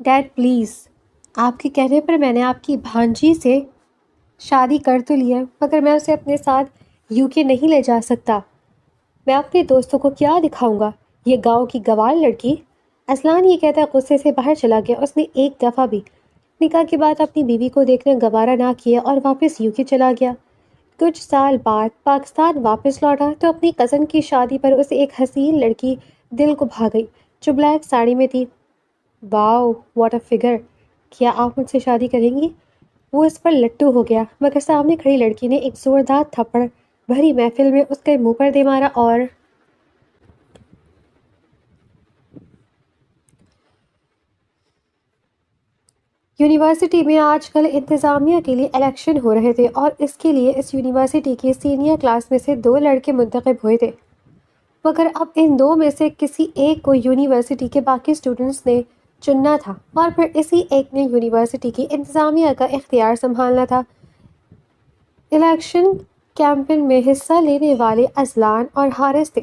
Dead please, آپ کے کہنے پر میں نے آپ کی بھانجی سے شادی کر تو لی ہے، مگر میں اسے اپنے ساتھ UK نہیں لے جا سکتا۔ میں اپنے دوستوں کو کیا دکھاؤں گا؟ یہ گاؤں کی گوار لڑکی۔ اصلان یہ کہتا غصے سے باہر چلا گیا۔ اس نے ایک دفعہ بھی نکاح کے بعد اپنی بیوی کو دیکھنا گوارا نہ کیا اور واپس UK چلا گیا۔ کچھ سال بعد پاکستان واپس لوٹا تو اپنی کزن کی شادی پر اسے ایک حسین لڑکی دل کو بھا گئی جو بلیک ساڑی میں تھی۔ واو واٹ اے فگر! کیا آپ مجھ سے شادی کریں گی؟ وہ اس پر لٹو ہو گیا، مگر سامنے کھڑی لڑکی نے ایک زوردار تھپڑ بھری محفل میں اس کے منہ پر دے مارا اور یونیورسٹی میں آج کل انتظامیہ کے لیے الیکشن ہو رہے تھے اور اس کے لیے اس یونیورسٹی کی سینئر کلاس میں سے 2 لڑکے منتخب ہوئے تھے، مگر اب ان 2 میں سے کسی ایک کو یونیورسٹی کے باقی اسٹوڈنٹس نے چننا تھا اور پھر اسی ایک نے یونیورسٹی کی انتظامیہ کا اختیار سنبھالنا تھا۔ الیکشن کیمپین میں حصہ لینے والے اذلان اور حارث تھے۔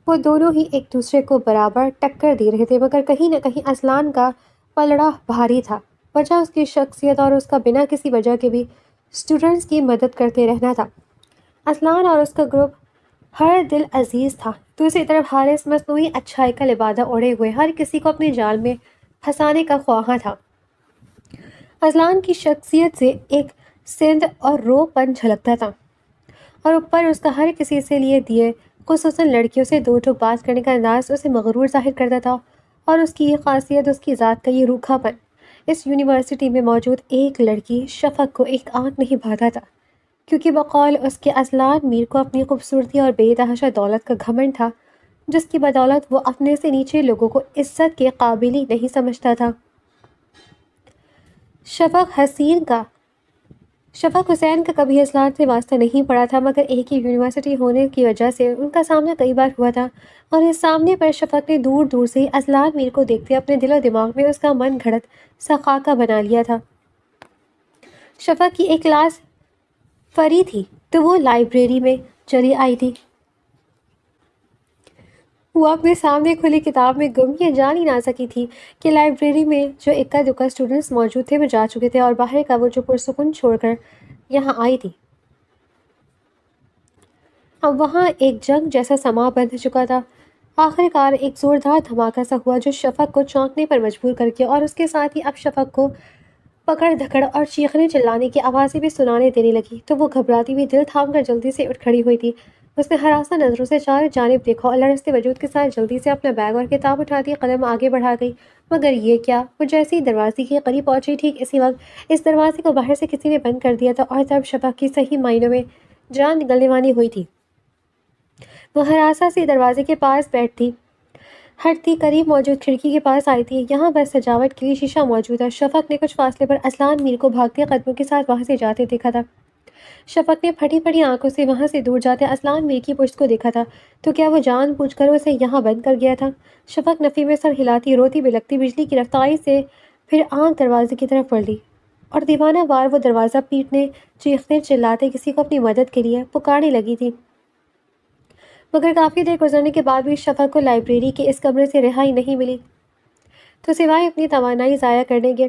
وہ دونوں ہی ایک دوسرے کو برابر ٹکر دے رہے تھے، مگر کہیں نہ کہیں اذلان کا پلڑا بھاری تھا۔ وجہ اس کی شخصیت اور اس کا بنا کسی وجہ کے بھی اسٹوڈنٹس کی مدد کرتے رہنا تھا۔ اذلان اور اس کا گروپ ہر دل عزیز تھا۔ دوسری طرف حارث مصنوعی اچھائی کا لبادہ اوڑھے ہوئے ہر کسی کو اپنے جال میں پھنسانے کا خواہاں تھا۔ اذلان کی شخصیت سے ایک سندھ اور رو پن جھلکتا تھا، اور اوپر اس کا ہر کسی سے لیے دیے، خصوصاً لڑکیوں سے دو ٹوک بات کرنے کا انداز اسے مغرور ظاہر کرتا تھا، اور اس کی یہ خاصیت، اس کی ذات کا یہ روکھا پن، اس یونیورسٹی میں موجود ایک لڑکی شفق کو ایک آنکھ نہیں بھاتا تھا، کیونکہ بقول اس کے اذلان میر کو اپنی خوبصورتی اور بے تحاشا دولت کا گھمنڈ تھا، جس کی بدولت وہ اپنے سے نیچے لوگوں کو عزت کے قابل ہی نہیں سمجھتا تھا۔ شفق حسین کا کبھی اذلان سے واسطہ نہیں پڑا تھا، مگر ایک ہی یونیورسٹی ہونے کی وجہ سے ان کا سامنا کئی بار ہوا تھا، اور اس سامنے پر شفق نے دور دور سے ہی اذلان میر کو دیکھتے اپنے دل و دماغ میں اس کا من گھڑت سا خاکہ بنا لیا تھا۔ شفق کی ایک کلاس فری تھی تو وہ لائبریری میں چلی آئی تھی۔ وہ اپنے سامنے کھلی کتاب میں گم، یہ جان ہی نہ سکی تھی کہ لائبریری میں جو اکا دکا اسٹوڈنٹس موجود تھے وہ جا چکے تھے، اور باہر کا وہ جو پرسکون چھوڑ کر یہاں آئی تھی۔ اب وہاں ایک جنگ جیسا سما بندھ چکا تھا۔ آخر کار ایک زوردار دھماکہ سا ہوا جو شفق کو چونکنے پر مجبور کر کے، اور اس کے ساتھ ہی اب شفق کو پکڑ دھکڑ اور چیخنے چلانے کی آوازیں بھی سنانے دینے لگی، تو وہ گھبراتی ہوئی دل تھام کر جلدی سے اٹھ کھڑی ہوئی تھی۔ اس نے ہراساں نظروں سے چاروں جانب دیکھا اور لرزتے وجود کے ساتھ جلدی سے اپنا بیگ اور کتاب اٹھاتی قدم آگے بڑھا گئی، مگر یہ کیا! وہ جیسے ہی دروازے کے قریب پہنچی، ٹھیک اسی وقت اس دروازے کو باہر سے کسی نے بند کر دیا تھا، اور تب شفق کی صحیح معنوں میں جان نکلنے والی ہوئی تھی۔ وہ ہراساں سے دروازے کے پاس بیٹھتی ہٹتی قریب موجود کھڑکی کے پاس آئی تھی۔ یہاں بس سجاوٹ کے لیے شیشہ موجود ہے۔ شفق نے کچھ فاصلے پر اذلان میر کو بھاگتے قدموں کے ساتھ وہاں سے جاتے دیکھا تھا۔ شفق نے پھٹی پھٹی آنکھوں سے وہاں سے دور جاتے اذلان میر کی پشت کو دیکھا تھا، تو کیا وہ جان بوجھ کر اسے یہاں بند کر گیا تھا؟ شفق نفی میں سر ہلاتی، روتی بلکتی بجلی کی رفتاری سے پھر آنکھ دروازے کی طرف بڑھ لی، اور دیوانہ وار وہ دروازہ پیٹنے، چیختے چلاتے کسی کو اپنی مدد کے لیے پکارنے لگی تھی۔ مگر کافی دیر گزرنے کے بعد بھی شفق کو لائبریری کے اس کمرے سے رہائی نہیں ملی، تو سوائے اپنی توانائی ضائع کرنے کے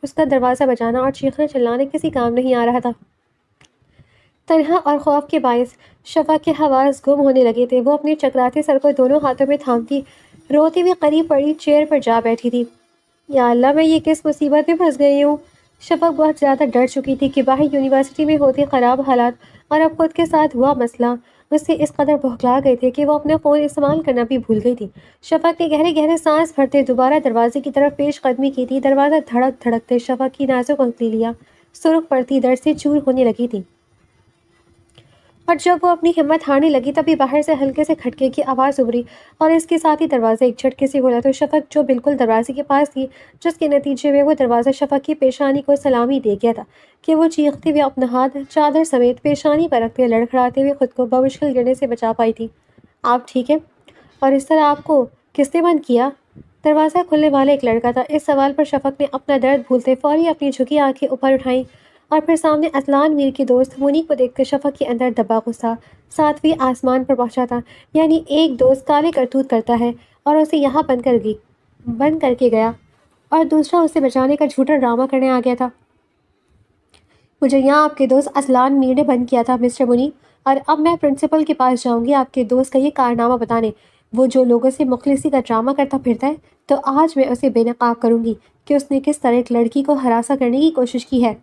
اس کا دروازہ بجانا اور چیخنا چلانا کسی کام نہیں آ رہا تھا۔ تنہا اور خوف کے باعث شفق کے حواس گم ہونے لگے تھے۔ وہ اپنے چکراتے سر کو دونوں ہاتھوں میں تھامتی روتی ہوئی قریب پڑی چیئر پر جا بیٹھی تھی۔ یا اللہ، میں یہ کس مصیبت میں پھنس گئی ہوں! شفق بہت زیادہ ڈر چکی تھی کہ باہر یونیورسٹی میں ہوتے خراب حالات اور اب خود کے ساتھ ہوا مسئلہ اس سے اس قدر بھوکلا گئے تھے کہ وہ اپنا فون استعمال کرنا بھی بھول گئی تھی۔ شفق نے گہرے گہرے سانس بھرتے دوبارہ دروازے کی طرف پیش قدمی کی تھی۔ دروازہ دھڑک دھڑکتے شفق کی نازک انگلیاں سرخ پڑتی درد سے چور ہونے لگی تھی، اور جب وہ اپنی ہمت ہارنے لگی تبھی باہر سے ہلکے سے کھٹکے کی آواز ابھری، اور اس کے ساتھ ہی دروازہ ایک جھٹکے سے کھلا، تو شفق جو بالکل دروازے کے پاس تھی، جس کے نتیجے میں وہ دروازہ شفق کی پیشانی کو سلامی دے گیا تھا کہ وہ چیختے ہوئے اپنا ہاتھ چادر سمیت پیشانی پر رکھتے لڑکھڑاتے ہوئے خود کو بمشکل گرنے سے بچا پائی تھی۔ آپ ٹھیک ہے؟ اور اس طرح آپ کو کس نے بند کیا؟ دروازہ کھلنے والا ایک لڑکا تھا۔ اس سوال پر شفق نے اپنا درد بھولتے فوری اپنی جھکی آنکھیں اوپر اٹھائیں، اور پھر سامنے اذلان میر کی دوست منیب کو دیکھ کر شفق کے اندر دبا غصہ 7ویں آسمان پر پہنچا تھا۔ یعنی ایک دوست کالے کرتوت کرتا ہے اور اسے یہاں بند کر کے گیا، اور دوسرا اسے بچانے کا جھوٹا ڈرامہ کرنے آ گیا تھا۔ مجھے یہاں آپ کے دوست اسلان میر نے بند کیا تھا مسٹر منیب، اور اب میں پرنسپل کے پاس جاؤں گی آپ کے دوست کا یہ کارنامہ بتانے۔ وہ جو لوگوں سے مخلصی کا ڈرامہ کرتا پھرتا ہے، تو آج میں اسے بے نقاب کروں گی کہ اس نے کس طرح ایک لڑکی کو ہراساں کرنے کی کوشش کی ہے۔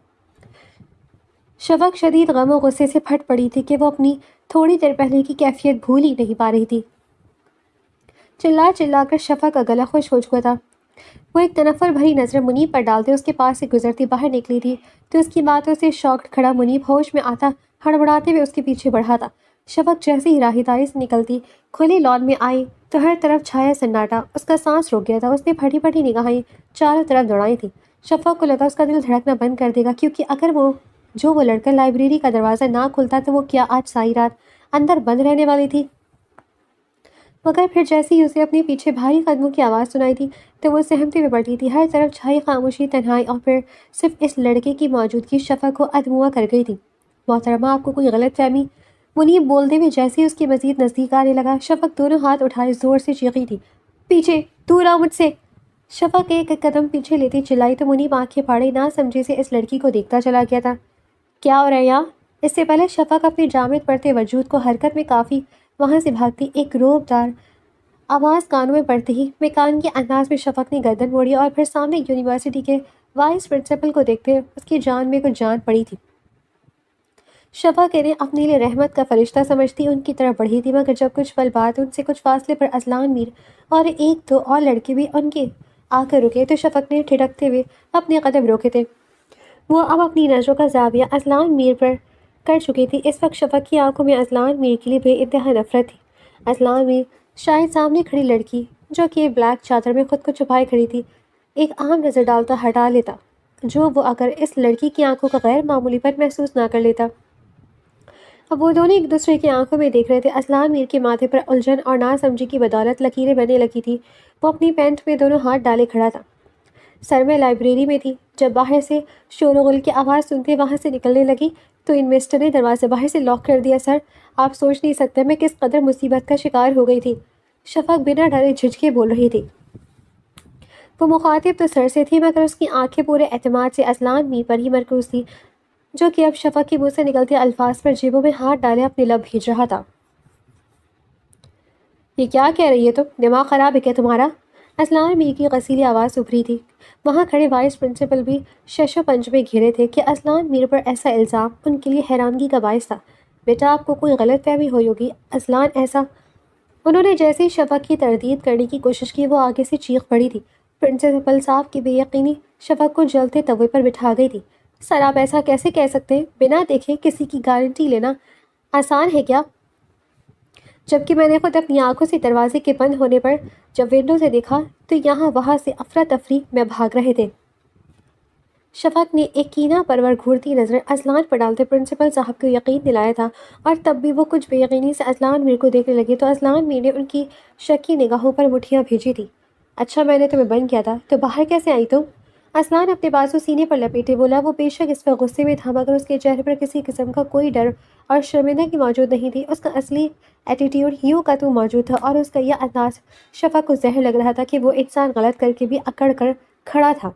شفق شدید غم و غصے سے پھٹ پڑی تھی کہ وہ اپنی تھوڑی دیر پہلے کی کیفیت بھول ہی نہیں پا رہی تھی۔ چلا چلا کر شفق کا گلا خشک ہو چکا تھا۔ وہ ایک تنفر بھری نظر منیب پر ڈالتے اس کے پاس سے گزرتی باہر نکلی تھی تو اس کی باتوں سے شاکڈ کھڑا منیب ہوش میں آتا ہڑبڑاتے ہوئے اس کے پیچھے بڑھا تھا۔ شفق جیسے ہی راہداری سے نکلتی کھلی لان میں آئی تو ہر طرف چھایا سناٹا، اس کا سانس رک گیا تھا۔ اس نے پھٹی پھٹی نگاہیں چاروں طرف دوڑائی تھی۔ شفق کو لگا اس کا دل دھڑکنا بند کر دے گا، کیونکہ اگر وہ لڑکا لائبریری کا دروازہ نہ کھلتا تو وہ کیا آج ساری رات اندر بند رہنے والی تھی؟ مگر پھر جیسے ہی اسے اپنے پیچھے بھاری قدموں کی آواز سنائی تھی تو وہ سہمتی میں پڑتی تھی۔ ہر طرف چھائی خاموشی، تنہائی، اور پھر صرف اس لڑکے کی موجودگی شفق کو ادموا کر گئی تھی۔ محترمہ، آپ کو کوئی غلط فہمی؟ منیب بولتے ہوئے جیسے ہی اس کے مزید نزدیک آنے لگا، شفق دونوں ہاتھ اٹھائے زور سے چیخی تھی، پیچھے، دور آؤ مجھ سے۔ شفق ایک قدم پیچھے لیتی چلائی تو منیب آنکھیں پھاڑے نہ سمجھے سے اس لڑکی کو دیکھتا چلا گیا تھا۔ کیا ہو رہا ہے یہاں؟ اس سے پہلے شفق اپنے جامد پڑتے وجود کو حرکت میں کافی وہاں سے بھاگتی ایک روبدار آواز کانوں میں پڑتے ہی میکان کے انداز میں شفق نے گردن موڑی اور پھر سامنے یونیورسٹی کے وائس پرنسپل کو دیکھتے اس کی جان میں کچھ جان پڑی تھی۔ شفق انہیں اپنے لیے رحمت کا فرشتہ سمجھتی ان کی طرف بڑھی تھی، مگر جب کچھ پل بعد ان سے کچھ فاصلے پر اسلان میر اور ایک دو اور لڑکے بھی ان کے آ کر رکے تو شفق نے ٹھٹکتے ہوئے اپنے قدم روکے تھے۔ وہ اب اپنی نظروں کا زاویہ اسلان میر پر کر چکی تھی۔ اس وقت شفق کی آنکھوں میں اسلان میر کے لیے بے انتہا نفرت تھی۔ اسلان میر شاید سامنے کھڑی لڑکی جو کہ بلیک چادر میں خود کو چھپائے کھڑی تھی ایک عام نظر ڈالتا ہٹا لیتا، جو وہ اگر اس لڑکی کی آنکھوں کا غیر معمولی پن محسوس نہ کر لیتا۔ اب وہ دونوں ایک دوسرے کی آنکھوں میں دیکھ رہے تھے۔ اسلان میر کے ماتھے پر الجھن اور ناسمجھی کی بدولت لکیریں بننے لگی تھی۔ وہ اپنی پینٹ میں دونوں ہاتھ ڈالے کھڑا تھا۔ سر میں لائبریری میں تھی۔ جب باہر سے شور و غل کی آواز سنتے وہاں سے نکلنے لگی تو انویسٹر نے دروازے باہر سے لاک کر دیا۔ سر، آپ سوچ نہیں سکتے میں کس قدر مصیبت کا شکار ہو گئی تھی، شفق بنا ڈرے جھجکے بول رہی تھی۔ وہ مخاطب تو سر سے تھی، مگر اس کی آنکھیں پورے اعتماد سے اسلان میر پر ہی مرکوز تھی، جو کہ اب شفق کے منہ سے نکلتے الفاظ پر جیبوں میں ہاتھ ڈالے اپنے لب بھیج رہا تھا۔ یہ کیا کہہ رہی ہے تم؟ دماغ خراب ہے کیا تمہارا؟ اسلان میر کی غسیلی آواز ابھری تھی۔ وہاں کھڑے وائس پرنسپل بھی شش و پنج میں گھرے تھے کہ اسلان میر پر ایسا الزام ان کے لیے حیرانگی کا باعث تھا۔ بیٹا، آپ کو کوئی غلط فہمی ہوئی ہوگی، اسلان ایسا۔ انہوں نے جیسے ہی شفق کی تردید کرنے کی کوشش کی وہ آگے سے چیخ پڑی تھی۔ پرنسپل صاحب کی بے یقینی شفق کو جلتے توے پر بٹھا گئی تھی۔ سر، آپ ایسا کیسے کہہ سکتے ہیں؟ بنا دیکھے کسی کی گارنٹی لینا آسان ہے کیا؟ جبکہ میں نے خود اپنی آنکھوں سے دروازے کے بند ہونے پر جب ونڈو سے دیکھا تو یہاں وہاں سے افراتفری میں بھاگ رہے تھے۔ شفق نے ایک کینہ پرور گھورتی نظر اسلان پر ڈالتے پرنسپل صاحب کو یقین دلایا تھا، اور تب بھی وہ کچھ بے یقینی سے اسلان میر کو دیکھنے لگے تو اسلان میر نے ان کی شکی نگاہوں پر مٹھیاں بھیجی تھی۔ اچھا، میں نے تمہیں بند کیا تھا تو باہر کیسے آئی تم؟ اسلان اپنے بازو سینے پر لپیٹے بولا۔ وہ بے شک اس وقت غصے میں تھا، مگر اس کے چہرے پر کسی قسم کا کوئی ڈر اور شرمندگی موجود نہیں تھی۔ اس کا اصلی ایٹیٹیوڈ یوں کا توں موجود تھا، اور اس کا یہ انداز شفق کو زہر لگ رہا تھا کہ وہ انسان غلط کر کے بھی اکڑ کر کھڑا تھا۔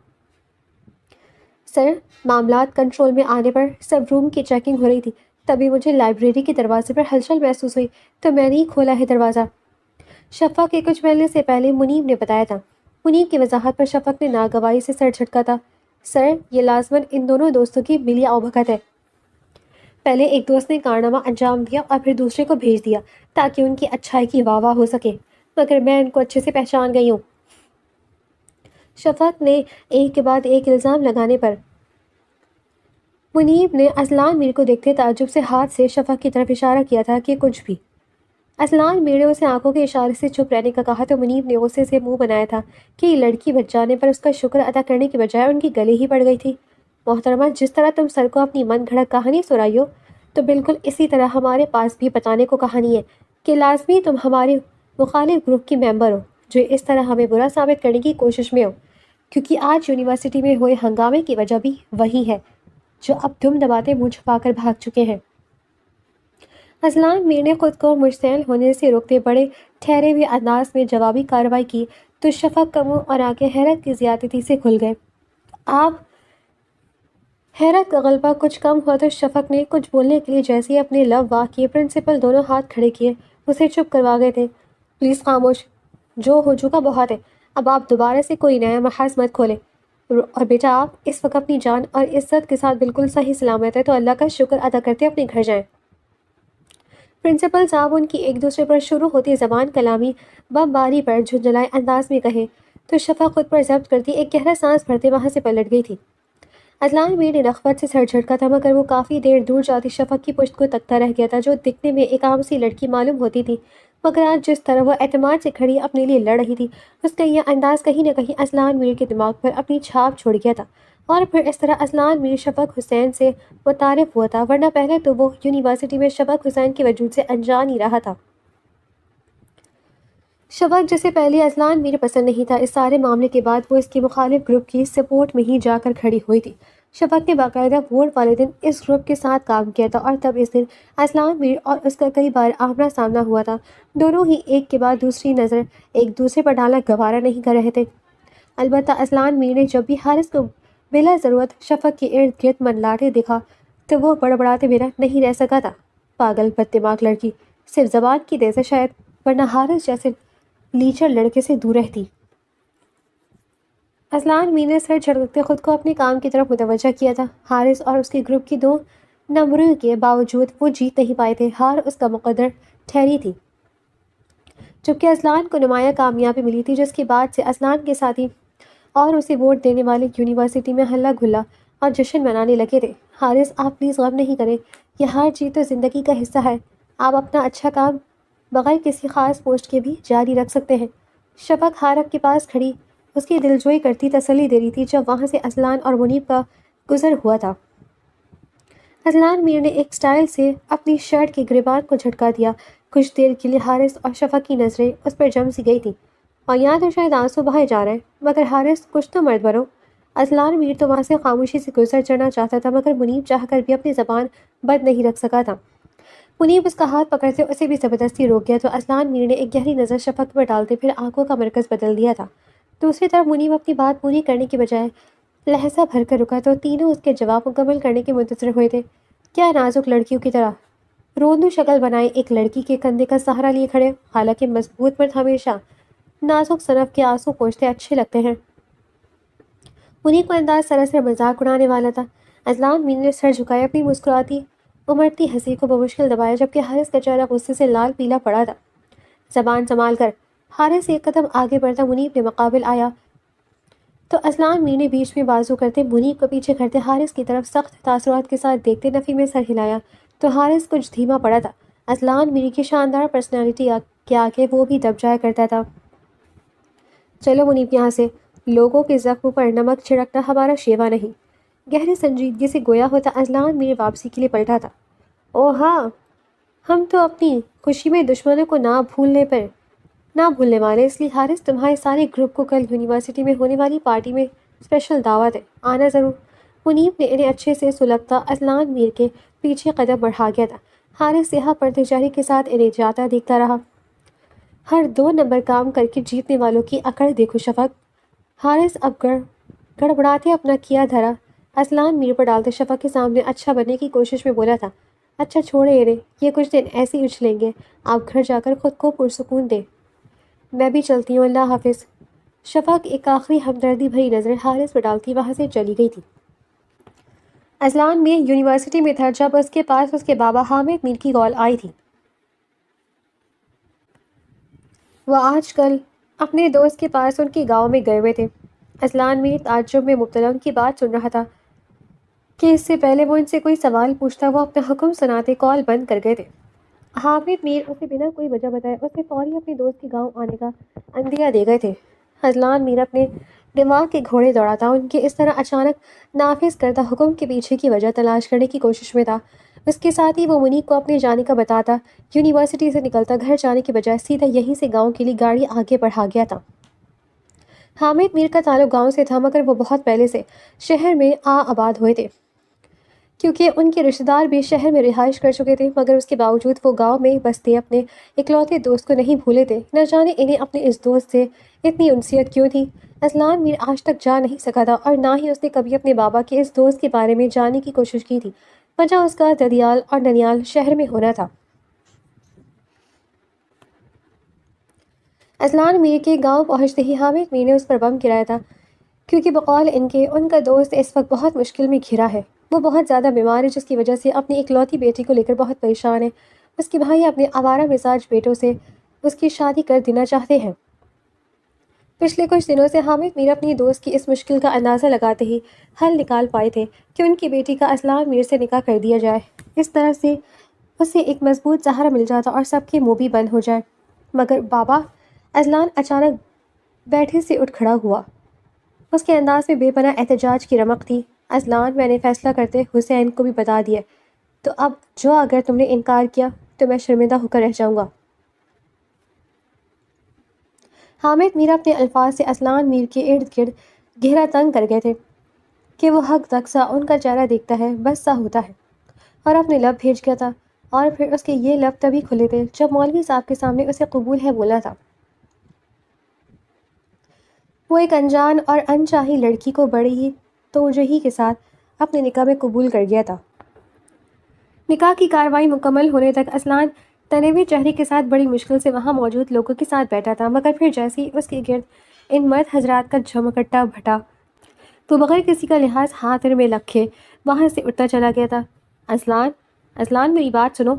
سر، معاملات کنٹرول میں آنے پر سب روم کی چیکنگ ہو رہی تھی، تبھی مجھے لائبریری کے دروازے پر ہلچل محسوس ہوئی تو میں نے ہی کھولا ہے دروازہ، شفق کے کچھ ملنے سے پہلے منیب نے بتایا تھا۔ منیب کی وضاحت پر شفق نے ناگواری سے سر جھٹکا تھا۔ سر، یہ لازماً ان دونوں دوستوں کی ملی اوبھگت ہے۔ پہلے ایک دوست نے کارنامہ انجام دیا اور پھر دوسرے کو بھیج دیا تاکہ ان کی اچھائی کی واہ واہ ہو سکے، مگر میں ان کو اچھے سے پہچان گئی ہوں۔ شفق نے ایک کے بعد ایک الزام لگانے پر منیب نے اسلان میر کو دیکھتے تعجب سے ہاتھ سے شفق کی طرف اشارہ کیا تھا کہ کچھ بھی۔ اسلان میر نے اسے آنکھوں کے اشارے سے چپ رہنے کا کہا تو منیب نے غصے سے منہ بنایا تھا کہ یہ لڑکی بچ جانے پر اس کا شکر ادا کرنے کے بجائے ان کی گلے ہی پڑ گئی تھی۔ محترمہ، جس طرح تم سر کو اپنی من گھڑت کہانی سنائی ہو تو بالکل اسی طرح ہمارے پاس بھی بتانے کو کہانی ہے کہ لازمی تم ہمارے مخالف گروپ کی ممبر ہو جو اس طرح ہمیں برا ثابت کرنے کی کوشش میں ہو، کیونکہ آج یونیورسٹی میں ہوئے ہنگامے کی وجہ بھی وہی ہے جو اب دم دباتے منہ چھپا کر بھاگ چکے ہیں۔ اسلان میر نے خود کو مشتعل ہونے سے روکتے بڑے ٹھہرے ہوئے انداز میں جوابی کارروائی کی تو شفق کا منہ اور آنکھیں حیرت کی زیادتی سے کھل گئے۔ آپ؟ حیرت کا غلبہ کچھ کم ہوا تو شفق نے کچھ بولنے کے لیے جیسے ہی اپنے لب واہ کیے، پرنسپل دونوں ہاتھ کھڑے کیے اسے چپ کروا گئے تھے۔ پلیز خاموش، جو ہو چکا بہت ہے، اب آپ دوبارہ سے کوئی نیا محاذ مت کھولیں، اور بیٹا آپ اس وقت اپنی جان اور عزت کے ساتھ بالکل صحیح سلامت ہے تو اللہ کا شکر ادا کرتے اپنے گھر جائیں۔ پرنسپل صاحب ان کی ایک دوسرے پر شروع ہوتی زبان کلامی بمباری پر جھنجھلائے انداز میں کہے تو شفق خود پر ضبط کرتی ایک گہرا سانس بھرتے وہاں سے پلٹ گئی تھی۔ اذلان میر نے رغبت سے سر جھٹکا تھا، مگر وہ کافی دیر دور جاتی شفق کی پشت کو تکتا رہ گیا تھا، جو دکھنے میں ایک عام سی لڑکی معلوم ہوتی تھی، مگر آج جس طرح وہ اعتماد سے کھڑی اپنے لیے لڑ رہی تھی، اس کا یہ انداز کہیں نہ کہیں اذلان میر کے دماغ پر اپنی چھاپ چھوڑ گیا تھا۔ اور پھر اس طرح اذلان میر شفق حسین سے متعارف ہوا تھا، ورنہ پہلے تو وہ یونیورسٹی میں شفق حسین کے وجود سے انجان ہی رہا تھا۔ شفق جسے پہلے اذلان میر پسند نہیں تھا، اس سارے معاملے کے بعد وہ اس کے مخالف گروپ کی سپورٹ میں ہی جا کر کھڑی ہوئی تھی۔ شفق نے باقاعدہ ووٹ والے دن اس گروپ کے ساتھ کام کیا تھا، اور تب اس دن اذلان میر اور اس کا کئی بار آمنا سامنا ہوا تھا۔ دونوں ہی ایک کے بعد دوسری نظر ایک دوسرے پر ڈالنا گوارا نہیں کر رہے تھے۔ البتہ اذلان میر نے جب بھی حارث کو بلا ضرورت شفق کے ارد گرد منڈلاتے دیکھا تو وہ بڑبڑاتے بنا نہیں رہ سکا تھا۔ پاگل بد دماغ لڑکی، صرف زبان کی تیز ہے شاید، ورنہ حارث جیسے لیچر لڑکے سے دور رہتی۔ اذلان میر نے سر جھٹکتے خود کو اپنے کام کی طرف متوجہ کیا تھا۔ حارث اور اس کے گروپ کی 2 نمبروں کے باوجود وہ جیت نہیں پائے تھے، ہار اس کا مقدر ٹھہری تھی، جبکہ اذلان کو نمایاں کامیابی ملی تھی، جس کے بعد سے اذلان کے ساتھی اور اسے ووٹ دینے والے یونیورسٹی میں ہلا گلا اور جشن منانے لگے تھے۔ حارث آپ پلیز غم نہیں کریں، یہ ہار جیت تو زندگی کا حصہ ہے، آپ اپنا اچھا کام بغیر کسی خاص پوسٹ کے بھی جاری رکھ سکتے ہیں۔ شفق حارث کے پاس کھڑی اس کی دلجوئی کرتی تسلی دے رہی تھی جب وہاں سے اذلان اور منیب کا گزر ہوا تھا۔ اذلان میر نے ایک سٹائل سے اپنی شرٹ کے گریبان کو جھٹکا دیا۔ کچھ دیر کے لیے حارث اور شفق کی نظریں اس پر جم سی گئی تھیں، اور یہاں تو شاید آنسو بہائے جا رہے، مگر حارث کچھ تو مرد بنو۔ اذلان میر تو وہاں سے خاموشی سے گزر جانا چاہتا تھا، مگر منیب چاہ کر بھی اپنی زبان بند نہیں رکھ سکا تھا۔ منیب اس کا ہاتھ پکڑتے اسے بھی زبردستی روک گیا تو اذلان میر نے ایک گہری نظر شفق پر ڈالتے پھر آنکھوں کا مرکز بدل دیا تھا۔ دوسری طرف منیب اپنی بات پوری کرنے کی بجائے لہجہ بھر کر رکا تو تینوں اس کے جواب مکمل کرنے کے منتظر ہوئے تھے۔ کیا نازک لڑکیوں کی طرح روندو شکل بنائے ایک لڑکی کے کندھے کا سہارا لیے کھڑے، حالانکہ مضبوط مرد ہمیشہ نازک صنف کے آنسو پوچھتے اچھے لگتے ہیں۔ منیب کا انداز سراسر مذاق اڑانے والا تھا۔ اذلان میر نے سر جھکائے اپنی مسکراتی امڑتی ہنسی کو بمشکل دبایا، جبکہ حارث کا چہرہ غصے سے لال پیلا پڑا تھا۔ زبان سنبھال کر، حارث ایک قدم آگے بڑھتا منیب کے مقابل آیا تو اذلان میر نے بیچ میں بازو کرتے منیب کو پیچھے کرتے حارث کی طرف سخت تاثرات کے ساتھ دیکھتے نفی میں سر ہلایا تو حارث کچھ دھیما پڑا تھا۔ اذلان میر کی شاندار پرسنالٹی کے آگے وہ بھی دب جایا کرتا تھا۔ چلو منیب یہاں سے، لوگوں کے زخموں پر نمک چھڑکنا ہمارا شیوا نہیں۔ گہری سنجیدگی سے گویا ہوتا اذلان میر واپسی کے لیے پلٹا تھا۔ او ہاں، ہم تو اپنی خوشی میں دشمنوں کو نہ بھولنے والے، اس لیے حارث تمہارے سارے گروپ کو کل یونیورسٹی میں ہونے والی پارٹی میں اسپیشل دعوت ہے، آنا ضرور۔ منیب نے انہیں اچھے سے سلگتا اذلان میر کے پیچھے قدم بڑھا گیا تھا۔ حارث سیاہ پردے چہرے کے ساتھ انہیں جاتا دیکھتا رہا۔ ہر 2 نمبر کام کر کے جیتنے والوں کی اکڑ دیکھو شفق۔ حارث اب گڑبڑاتے اپنا کیا دھرا اذلان میر پر ڈالتے شفق کے سامنے اچھا بننے کی کوشش میں بولا تھا، اچھا چھوڑے انہیں، یہ کچھ دن ایسے ہی اچھلیں گے، آپ گھر جا کر خود کو پرسکون دیں۔ میں بھی چلتی ہوں، اللہ حافظ۔ شفق ایک آخری ہمدردی بھری نظر حارث پر ڈالتی وہاں سے چلی گئی تھی۔ اذلان میر یونیورسٹی میں تھا جب اس کے پاس اس کے بابا حامد میر کی کال آئی تھی۔ وہ آج کل اپنے دوست کے پاس ان کے گاؤں میں گئے ہوئے تھے۔ اذلان میر تعجب میں مبتلا ان کی بات سن رہا تھا کہ اس سے پہلے وہ ان سے کوئی سوال پوچھتا وہ اپنا حکم سناتے کال بند کر گئے تھے۔ حامد میر اسے بنا کوئی وجہ بتائے اسے فوری اپنے دوست کے گاؤں آنے کا عندیہ دے گئے تھے۔ اذلان میر اپنے دماغ کے گھوڑے دوڑاتا ان کے اس طرح اچانک نافذ کردہ حکم کے پیچھے کی وجہ تلاش کرنے کی کوشش میں تھا۔ اس کے ساتھ ہی وہ منیب کو اپنے جانے کا بتاتا یونیورسٹی سے نکلتا گھر جانے کے بجائے سیدھا یہیں سے گاؤں کے لیے گاڑی آگے بڑھا گیا تھا۔ حامد میر کا تعلق گاؤں سے تھا، مگر وہ بہت پہلے سے شہر میں آباد ہوئے تھے، کیونکہ ان کے رشتہ دار بھی شہر میں رہائش کر چکے تھے، مگر اس کے باوجود وہ گاؤں میں بستے اپنے اکلوتے دوست کو نہیں بھولے تھے۔ نہ جانے انہیں اپنے اس دوست سے اتنی انسیت کیوں تھی۔ اذلان میر آج تک جا نہیں سکا تھا، اور نہ ہی اس نے کبھی اپنے بابا کے اس دوست کے بارے میں جاننے کی کوشش کی تھی۔ وجہ اس کا ددیال اور ننیال شہر میں ہونا تھا۔ اذلان میر کے گاؤں پہنچتے ہی حامد میر نے اس پر بم گرایا تھا، کیونکہ بقول ان کا دوست اس وقت بہت مشکل میں گھرا ہے۔ وہ بہت زیادہ بیمار ہے، جس کی وجہ سے اپنی اکلوتی بیٹی کو لے کر بہت پریشان ہے۔ اس کے بھائی اپنے آوارہ مزاج بیٹوں سے اس کی شادی کر دینا چاہتے ہیں۔ پچھلے کچھ دنوں سے حامد میر اپنی دوست کی اس مشکل کا اندازہ لگاتے ہی حل نکال پائے تھے کہ ان کی بیٹی کا اذلان میر سے نکاح کر دیا جائے۔ اس طرح سے اسے ایک مضبوط سہارا مل جاتا اور سب کے منہ بھی بند ہو جائے۔ مگر بابا، اذلان اچانک بیٹھے سے اٹھ کھڑا ہوا۔ اس کے انداز میں بے پناہ احتجاج کی رمق تھی۔ اذلان، میں نے فیصلہ کرتے حسین کو بھی بتا دیا، تو اب جو اگر تم نے انکار کیا تو میں شرمندہ ہو کر رہ جاؤں گا۔ حامد میر اپنے الفاظ سے اذلان میر کے ارد گرد گھیرا تنگ کر گئے تھے کہ وہ حق تک سا ان کا چہرہ دیکھتا ہے بس سا ہوتا ہے، اور اپنے لب بھیج گیا تھا۔ اور پھر اس کے یہ لب تبھی کھلے تھے جب مولوی صاحب کے سامنے اسے قبول ہے بولا تھا۔ وہ ایک انجان اور انچاہی لڑکی کو بڑی ہی توجہی کے ساتھ اپنے نکاح میں قبول کر گیا تھا۔ نکاح کی کارروائی مکمل ہونے تک اذلان تنے ہوئے چہرے کے ساتھ بڑی مشکل سے وہاں موجود لوگوں کے ساتھ بیٹھا تھا، مگر پھر جیسے ہی اس کے گرد ان مرد حضرات کا جھمکٹا بھٹا، تو بغیر کسی کا لحاظ ہاتھ میں رکھے وہاں سے اٹھتا چلا گیا تھا۔ اذلان میری بات سنو۔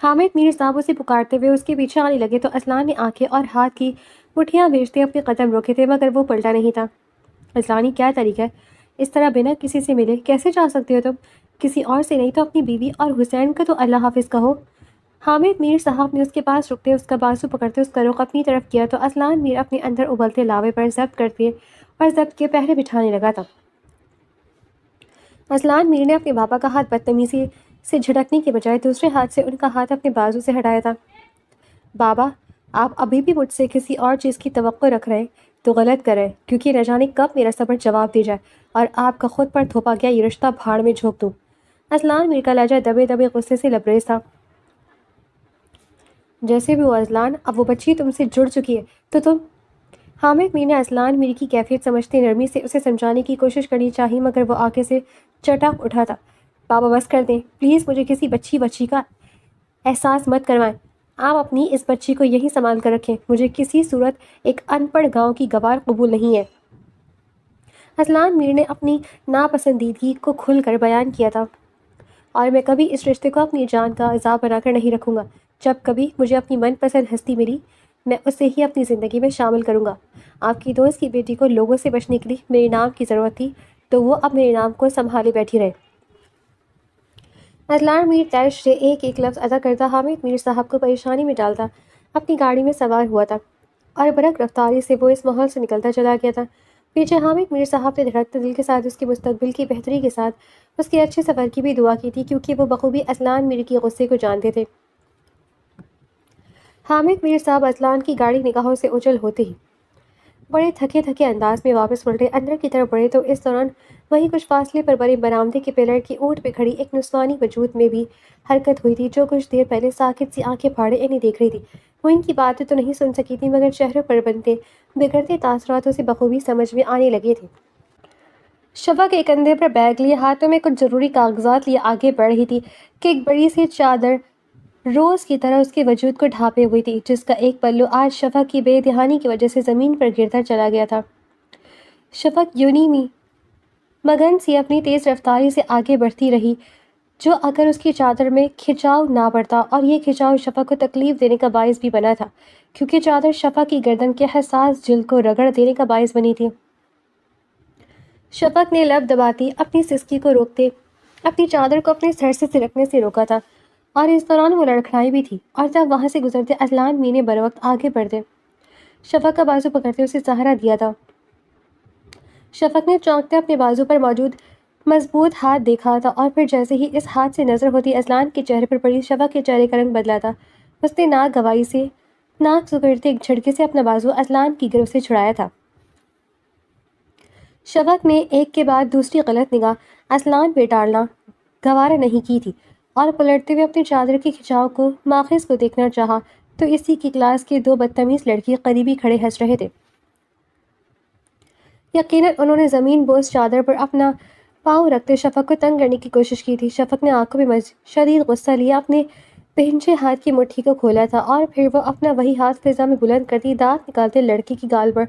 حامد میر صاحب اسے پکارتے ہوئے اس کے پیچھے آنے لگے تو اذلان نے آنکھیں اور ہاتھ کی مٹھیاں بھیجتے اپنے قدم روکے تھے، مگر وہ پلٹا نہیں تھا۔ اذلانی، کیا طریقہ ہے؟ اس طرح بنا کسی سے ملے کیسے جا سکتے ہو تم؟ کسی اور سے نہیں تو اپنی بیوی اور حسین کا تو اللہ حافظ کہو۔ حامد میر صاحب نے اس کے پاس رکتے اس کا بازو پکڑتے اس کا رخ اپنی طرف کیا تو اذلان میر اپنے اندر ابلتے لاوے پر ضبط کرتے اور ضبط کے پہرے بٹھانے لگا تھا۔ اذلان میر نے اپنے بابا کا ہاتھ بدتمیزی سے جھٹکنے کے بجائے دوسرے ہاتھ سے ان کا ہاتھ اپنے بازو سے ہٹایا تھا۔ بابا، آپ ابھی بھی مجھ سے کسی اور چیز کی توقع رکھ رہے ہیں تو غلط کر رہے ہیں، کیونکہ نہ جانے کب میرا صبر جواب دے جائے اور آپ کا خود پر تھوپا گیا یہ رشتہ بھاڑ میں جھونک دوں۔ اذلان میر کا لہجہ دبے دبے غصے سے لبریز تھا۔ جیسے بھی ہو اذلان، اب وہ بچی تم سے جڑ چکی ہے تو تم… حامد میر نے اذلان میر کی کیفیت سمجھتے نرمی سے اسے سمجھانے کی کوشش کرنی چاہی، مگر وہ آگے سے چٹک اٹھا تھا۔ بابا بس کر دیں پلیز، مجھے کسی بچی کا احساس مت کروائیں۔ آپ اپنی اس بچی کو یہیں سنبھال کر رکھیں، مجھے کسی صورت ایک ان پڑھ گاؤں کی گوار قبول نہیں ہے۔ اذلان میر نے اپنی ناپسندیدگی کو کھل کر بیان کیا تھا، اور میں کبھی اس رشتے کو اپنی جان کا عذاب بنا کر نہیں رکھوں گا۔ جب کبھی مجھے اپنی من پسند ہستی ملی میں اسے ہی اپنی زندگی میں شامل کروں گا۔ آپ کی دوست کی بیٹی کو لوگوں سے بچنے کے لیے میرے نام کی ضرورت تھی تو وہ اب میرے نام کو سنبھالے بیٹھی رہے۔ اذلان میر تیش سے ایک ایک لفظ ادا کرتا حامد میر صاحب کو پریشانی میں ڈالتا اپنی گاڑی میں سوار ہوا تھا، اور برق رفتاری سے وہ اس ماحول سے نکلتا چلا گیا تھا۔ پیچھے حامد میر صاحب نے دھڑکتے دل کے ساتھ اس کے مستقبل کی بہتری کے ساتھ اس کے اچھے سفر کی بھی دعا کی تھی، کیونکہ وہ بخوبی اذلان میر کی غصے کو جانتے تھے۔ حامد میر صاحب اذلان کی گاڑی نگاہوں سے اوجھل ہوتے ہی بڑے تھکے انداز میں واپس پلٹے اندر کی طرف بڑھے تو اس دوران وہیں کچھ فاصلے پر بڑے برآمدے کے پلر کی اونٹ پہ کھڑی ایک نسوانی وجود میں بھی حرکت ہوئی تھی، جو کچھ دیر پہلے ساکت سی آنکھیں پھاڑے انہیں دیکھ رہی تھی۔ وہ ان کی باتیں تو نہیں سن سکی تھی، مگر چہروں پر بنتے بگڑتے تاثرات اسے بخوبی سمجھ میں آنے لگے تھے۔ شفق ایک کندھے پر بیگ لیے ہاتھوں میں کچھ ضروری کاغذات لیے آگے بڑھ رہی تھی کہ ایک بڑی سی چادر روز کی طرح اس کے وجود کو ڈھانپے ہوئی تھی، جس کا ایک پلو آج شفق کی بے دھیانی کی وجہ سے زمین پر گرتا چلا گیا تھا۔ شفق یونی مگن سی اپنی تیز رفتاری سے آگے بڑھتی رہی، جو اگر اس کی چادر میں کھچاؤ نہ پڑتا، اور یہ کھچاؤ شفق کو تکلیف دینے کا باعث بھی بنا تھا، کیونکہ چادر شفق کی گردن کے حساس جلد کو رگڑ دینے کا باعث بنی تھی۔ شفق نے لب دباتی اپنی سسکی کو روکتے اپنی چادر کو اپنے سر سے سرکنے سے روکا تھا، اور اس دوران وہ لڑکھڑائی بھی تھی، اور جب وہاں سے گزرتے اذلان میر نے بروقت آگے بڑھتے شفق کا بازو پکڑتے اسے سہارا دیا تھا۔ شفق نے چونکتے اپنے بازو پر موجود مضبوط ہاتھ دیکھا تھا، اور پھر جیسے ہی اس ہاتھ سے نظر ہوتی اذلان کے چہرے پر پڑی، شفق کے چہرے کا رنگ بدلا تھا۔ اس نے ناک گوائی سے ناک سکڑتے ایک جھٹکے سے اپنا بازو اذلان کی گرفت سے چھڑایا تھا۔ شفق نے ایک کے بعد دوسری غلط نگاہ اذلان پہ ڈالنا گوارا نہیں کی تھی اور پلٹتے ہوئے اپنی چادر کے کھچاؤ کو ماخذ کو دیکھنا چاہا تو اسی کی کلاس کے دو بدتمیز لڑکی قریبی کھڑے ہنس رہے تھے۔ یقیناً انہوں نے زمین بوس چادر پر اپنا پاؤں رکھتے شفق کو تنگ کرنے کی کوشش کی تھی۔ شفق نے آنکھوں میں شدید غصہ لیا اپنے پہنچے ہاتھ کی مٹھی کو کھولا تھا اور پھر وہ اپنا وہی ہاتھ فضا میں بلند کرتی دانت نکالتے لڑکی کی گال پر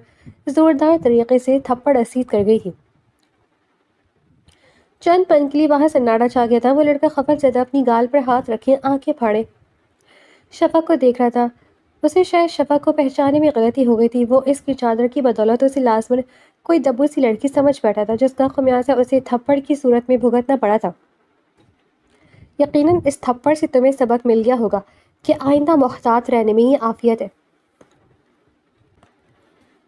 زوردار طریقے سے تھپڑ رسید کر گئی تھی۔ چند پن کے لیے وہاں سناٹا چھا گیا تھا۔ وہ لڑکا خفت زدہ اپنی گال پر ہاتھ رکھے آنکھیں پھاڑے شفق کو دیکھ رہا تھا۔ اسے شاید شفق کو پہچانے میں غلطی ہو گئی تھی۔ وہ اس کی چادر کی بدولت اسے لازماً کوئی دبو سی لڑکی سمجھ بیٹھا تھا جس کا خمیازہ اسے تھپڑ کی صورت میں بھگتنا پڑا تھا۔ یقیناً اس تھپڑ سے تمہیں سبق مل گیا ہوگا کہ آئندہ محتاط رہنے میں ہی عافیت ہے۔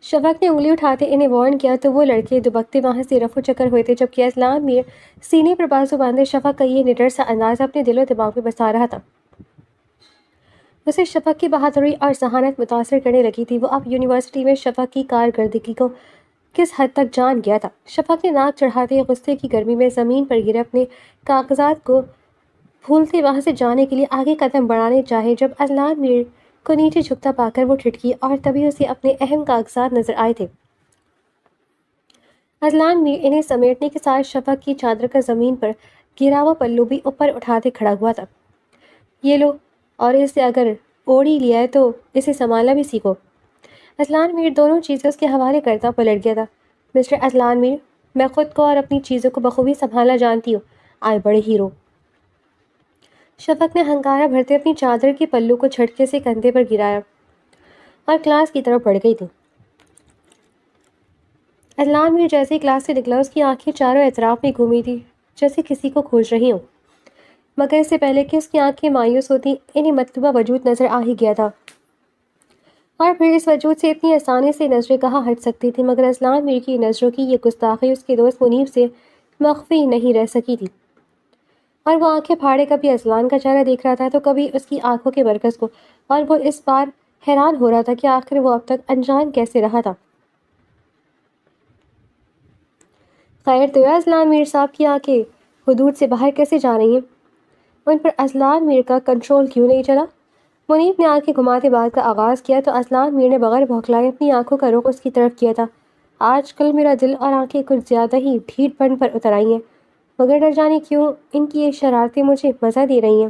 شفق نے انگلی اٹھاتے انہیں وارن کیا تو وہ لڑکے دبکتے وہاں سے رفو چکر ہوئے تھے، جبکہ اذلان میر سینے پر بازو باندھے شفق کا یہ نڈر سا انداز اپنے دل و دماغ میں بسا رہا تھا۔ اسے شفق کی بہادری اور ذہانت متاثر کرنے لگی تھی۔ وہ اب یونیورسٹی میں شفق کی کارکردگی کو کس حد تک جان گیا تھا۔ شفق نے ناک چڑھاتے غصے کی گرمی میں زمین پر گرے اپنے کاغذات کو پھولتے وہاں سے جانے کے لیے آگے قدم بڑھانے چاہے جب اذلان میر کو نیچے جھکتا پا کر وہ ٹھٹکی اور تبھی اسے اپنے اہم کاغذات نظر آئے تھے۔ اذلان میر انہیں سمیٹنے کے ساتھ شفق کی چادر کا زمین پر گرا ہوا پلو بھی اوپر اٹھاتے کھڑا ہوا تھا۔ یہ لو، اور اسے اگر اوڑھ ہی لیا ہے تو اسے سنبھالنا بھی سیکھو۔ اذلان میر دونوں چیزیں اس کے حوالے کرتا پلٹ گیا تھا۔ مسٹر اذلان میر، میں خود کو اور اپنی چیزوں کو بخوبی سنبھالنا جانتی ہوں، آئے بڑے ہیرو۔ شفق نے ہنکارا بھرتے اپنی چادر کے پلو کو جھٹکے سے کندھے پر گرایا اور کلاس کی طرف بڑھ گئی تھی۔ اذلان میر جیسے ہی کلاس سے نکلا اس کی آنکھیں چاروں اطراف میں گھومی تھی جیسے کسی کو کھوج رہی ہوں، مگر اس سے پہلے کہ اس کی آنکھیں مایوس ہوتی انہیں مطلوبہ وجود نظر آ ہی گیا تھا، اور پھر اس وجود سے اتنی آسانی سے نظریں کہاں ہٹ سکتی تھی۔ مگر اذلان میر کی نظروں کی یہ گستاخی اس کے دوست منیب سے مخفی نہیں رہ سکی تھی، اور وہ آنکھیں پھاڑے کبھی اذلان کا چہرہ دیکھ رہا تھا تو کبھی اس کی آنکھوں کے مرکز کو، اور وہ اس بار حیران ہو رہا تھا کہ آخر وہ اب تک انجان کیسے رہا تھا۔ خیر تو ہے، اذلان میر صاحب کی آنکھیں حدود سے باہر کیسے جا رہی ہیں؟ ان پر اذلان میر کا کنٹرول کیوں نہیں چلا؟ منیب نے آنکھیں گھماتے بات کا آغاز کیا تو اذلان میر نے بغیر بھوکلائے اپنی آنکھوں کا رخ اس کی طرف کیا تھا۔ آج کل میرا دل اور آنکھیں کچھ زیادہ ہی ڈھیٹ پن پر اتر آئی ہیں، مگر نہ جانے کیوں ان کی یہ شرارتیں مجھے مزہ دے رہی ہیں۔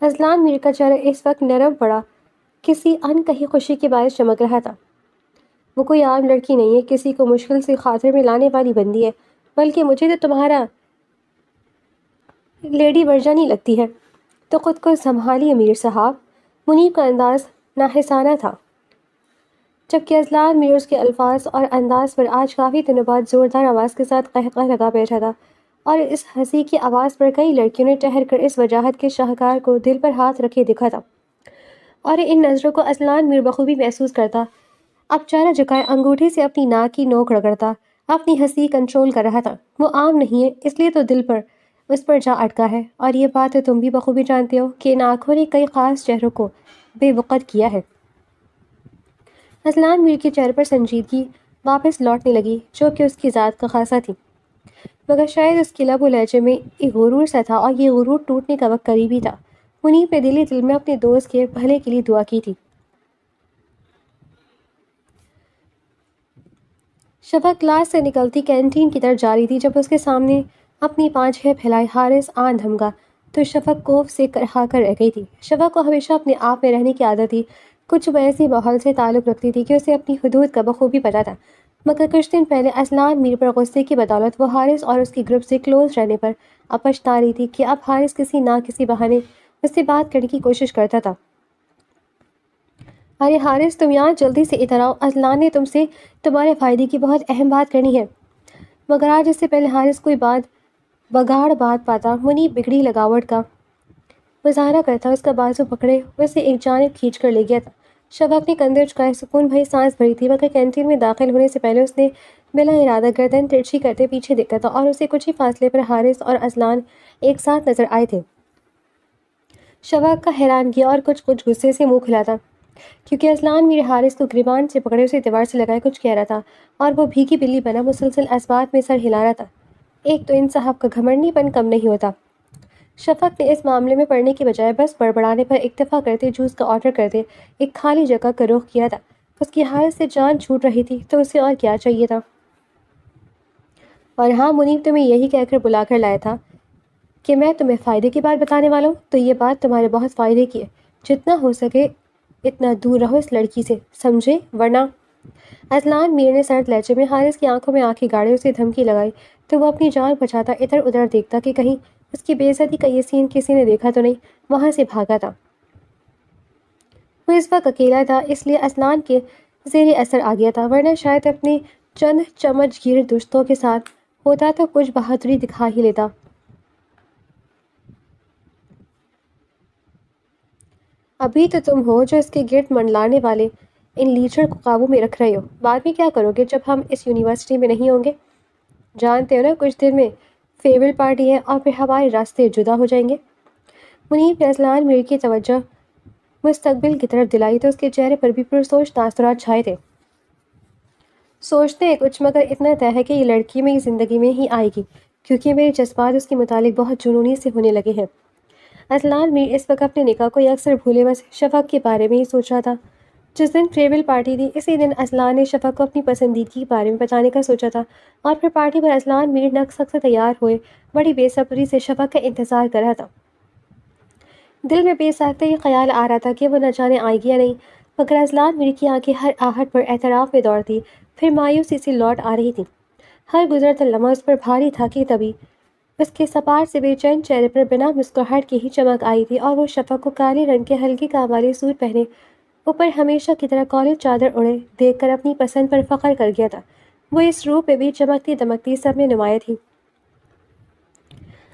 اذلان میر کا چہرہ اس وقت نرم پڑا کسی ان کہی خوشی کے باعث چمک رہا تھا۔ وہ کوئی عام لڑکی نہیں ہے، کسی کو مشکل سے خاطر میں لانے والی بندی ہے، بلکہ مجھے تو تمہارا لیڈی ورجنی لگتی ہے۔ تو خود کو سنبھالیے امیر صاحب۔ منیب کا انداز ناحسانہ تھا، جبکہ اذلان میر اس کے الفاظ اور انداز پر آج کافی دنوں بعد زوردار آواز کے ساتھ قہقہ لگا بیٹھا تھا، اور اس ہنسی کی آواز پر کئی لڑکیوں نے ٹھہر کر اس وجاہت کے شاہکار کو دل پر ہاتھ رکھے دیکھا تھا، اور ان نظروں کو اذلان میر بخوبی محسوس کرتا، اب چہرہ جھکائے انگوٹھے سے اپنی ناک کی نوک رگڑتا اپنی ہنسی کنٹرول کر رہا تھا۔ وہ عام نہیں ہے، اس لیے تو دل پر اس پر جا اٹکا ہے، اور یہ بات تو تم بھی بخوبی جانتے ہو کہ ان آنکھوں نے کئی خاص چہروں کو بے وقت کیا ہے۔ اذلان میر کے چہرے پر سنجیدگی واپس لوٹنے لگی جو کہ اس کی ذات کا خاصہ تھی، مگر شاید اس کے لب و لہجے میں ایک غرور سا تھا، اور یہ غرور ٹوٹنے کا وقت قریب ہی تھا۔ منیب نے دل ہی دل میں اپنے دوست کے بھلے کے لیے دعا کی تھی۔ شفق کلاس سے نکلتی کینٹین کی طرف جا رہی تھی جب اس کے سامنے اپنی پانچیں پھیلائے حارث آن دھمکا تو شفق کوف سے کرہا کر رہ گئی تھی۔ شفق کو ہمیشہ اپنے آپ میں رہنے کی عادت تھی، کچھ وہ ایسی ماحول سے تعلق رکھتی تھی کہ اسے اپنی حدود کا بخوبی پتہ تھا، مگر کچھ دن پہلے اذلان میر پر غصے کی بدولت وہ حارث اور اس کی گروپ سے کلوز رہنے پر اب پچھتا رہی تھی کہ اب حارث کسی نہ کسی بہانے اس سے بات کرنے کی کوشش کرتا تھا۔ ارے حارث، تم یہاں جلدی سے ادھر آؤ، اذلان نے تم سے تمہارے فائدے کی بہت اہم بات کرنی ہے۔ مگر آج اس سے پہلے حارث کوئی بگاڑ بات پاتا منیب بگڑی لگاوٹ کا مظاہرہ کرتا اس کا بازو پکڑے اسے ایک جانب کھینچ کر لے گیا تھا۔ شفق نے کندھے اچکائے سکون بھری سانس بھری تھی، مگر کینٹین میں داخل ہونے سے پہلے اس نے بلا ارادہ گردن ترچھی کرتے پیچھے دیکھا تھا، اور اسے کچھ ہی فاصلے پر حارث اور اذلان ایک ساتھ نظر آئے تھے۔ شفق کا حیران کیا اور کچھ غصے سے منہ کھلا تھا، کیونکہ اذلان میر حارث کو گریبان سے پکڑے اسے دیوار سے لگائے کچھ کہہ رہا تھا، اور وہ بھیگی بلی بنا مسلسل اسبات میں سر ہلا رہا تھا۔ ایک تو ان صاحب کا گھمنڈی پن کم نہیں ہوتا۔ شفق نے اس معاملے میں پڑھنے کی بجائے بس بڑبڑانے پر اکتفا کرتے جوس کا آرڈر کرتے ایک خالی جگہ کا رخ کیا تھا۔ اس کی حالت سے جان چھوٹ رہی تھی تو اسے اور کیا چاہیے تھا؟ اور ہاں منیب تمہیں یہی کہہ کر بلا کر لایا تھا کہ میں تمہیں فائدے کی بات بتانے والا ہوں، تو یہ بات تمہارے بہت فائدے کی ہے۔ جتنا ہو سکے اتنا دور رہو اس لڑکی سے، سمجھے؟ ورنہ… اذلان میر نے سرد لہجے میں حارث کی آنکھوں میں آنکھیں گاڑے اسے دھمکی لگائی تو وہ اپنی جان بچاتا ادھر ادھر دیکھتا کہ کہیں اس کی بے عزتی کا یہ سین کسی نے دیکھا تو نہیں، وہاں سے بھاگا تھا۔ وہ اس وقت اکیلا تھا، اس لیے اذلان کے زیر اثر آ گیا تھا، ورنہ شاید اپنے چند چمچ گیر دوستوں کے ساتھ ہوتا تو کچھ بہادری دکھا ہی لیتا۔ ابھی تو تم ہو جو اس کے گرد منڈلانے والے ان لیچر کو قابو میں رکھ رہے ہو، بعد میں کیا کرو گے جب ہم اس یونیورسٹی میں نہیں ہوں گے؟ جانتے ہو نا کچھ دن میں فیئرویل پارٹی ہے اور پھر ہمارے راستے جدا ہو جائیں گے۔ منیب نے اذلان میر کی توجہ مستقبل کی طرف دلائی تو اس کے چہرے پر بھی پرسوچ تاثرات چھائے تھے۔ سوچتے ہیں کچھ، مگر اتنا طے ہے کہ یہ لڑکی میری زندگی میں ہی آئے گی، کیونکہ میرے جذبات اس کے متعلق بہت جنونی سے ہونے لگے ہیں۔ اذلان میر اس وقت اپنے نکاح کو یکسر بھولے بس شفق کے بارے میں ہی سوچ رہا تھا۔ جس دن فیئرویل پارٹی تھی اسی دن اذلان نے شفق کو اپنی پسندیدگی کے بارے میں بتانے کا سوچا تھا، اور پھر پارٹی پر اذلان میر نقص سے تیار ہوئے بڑی بے صبری سے شفق کا انتظار کر رہا تھا۔ دل میں بے ساختہ یہ خیال آ رہا تھا کہ وہ نہ جانے آئے گی یا نہیں، مگر اذلان میر کی آنکھیں ہر آہٹ پر اعتراف میں دوڑتی پھر مایوسی سے لوٹ آ رہی تھیں۔ ہر گزرتا لمحہ اس پر بھاری تھا کہ تبھی اس کے سپاٹ سے بے چین چہرے پر بنا مسکراہٹ کی ہی چمک آئی تھی، اور وہ شفق کو کالے رنگ کے ہلکے کام والے سوٹ پہنے اوپر ہمیشہ کی طرح کالج چادر اڑے دیکھ کر اپنی پسند پر فخر کر گیا تھا۔ وہ اس روح پہ بھی چمکتی دمکتی سب میں نمایاں تھی۔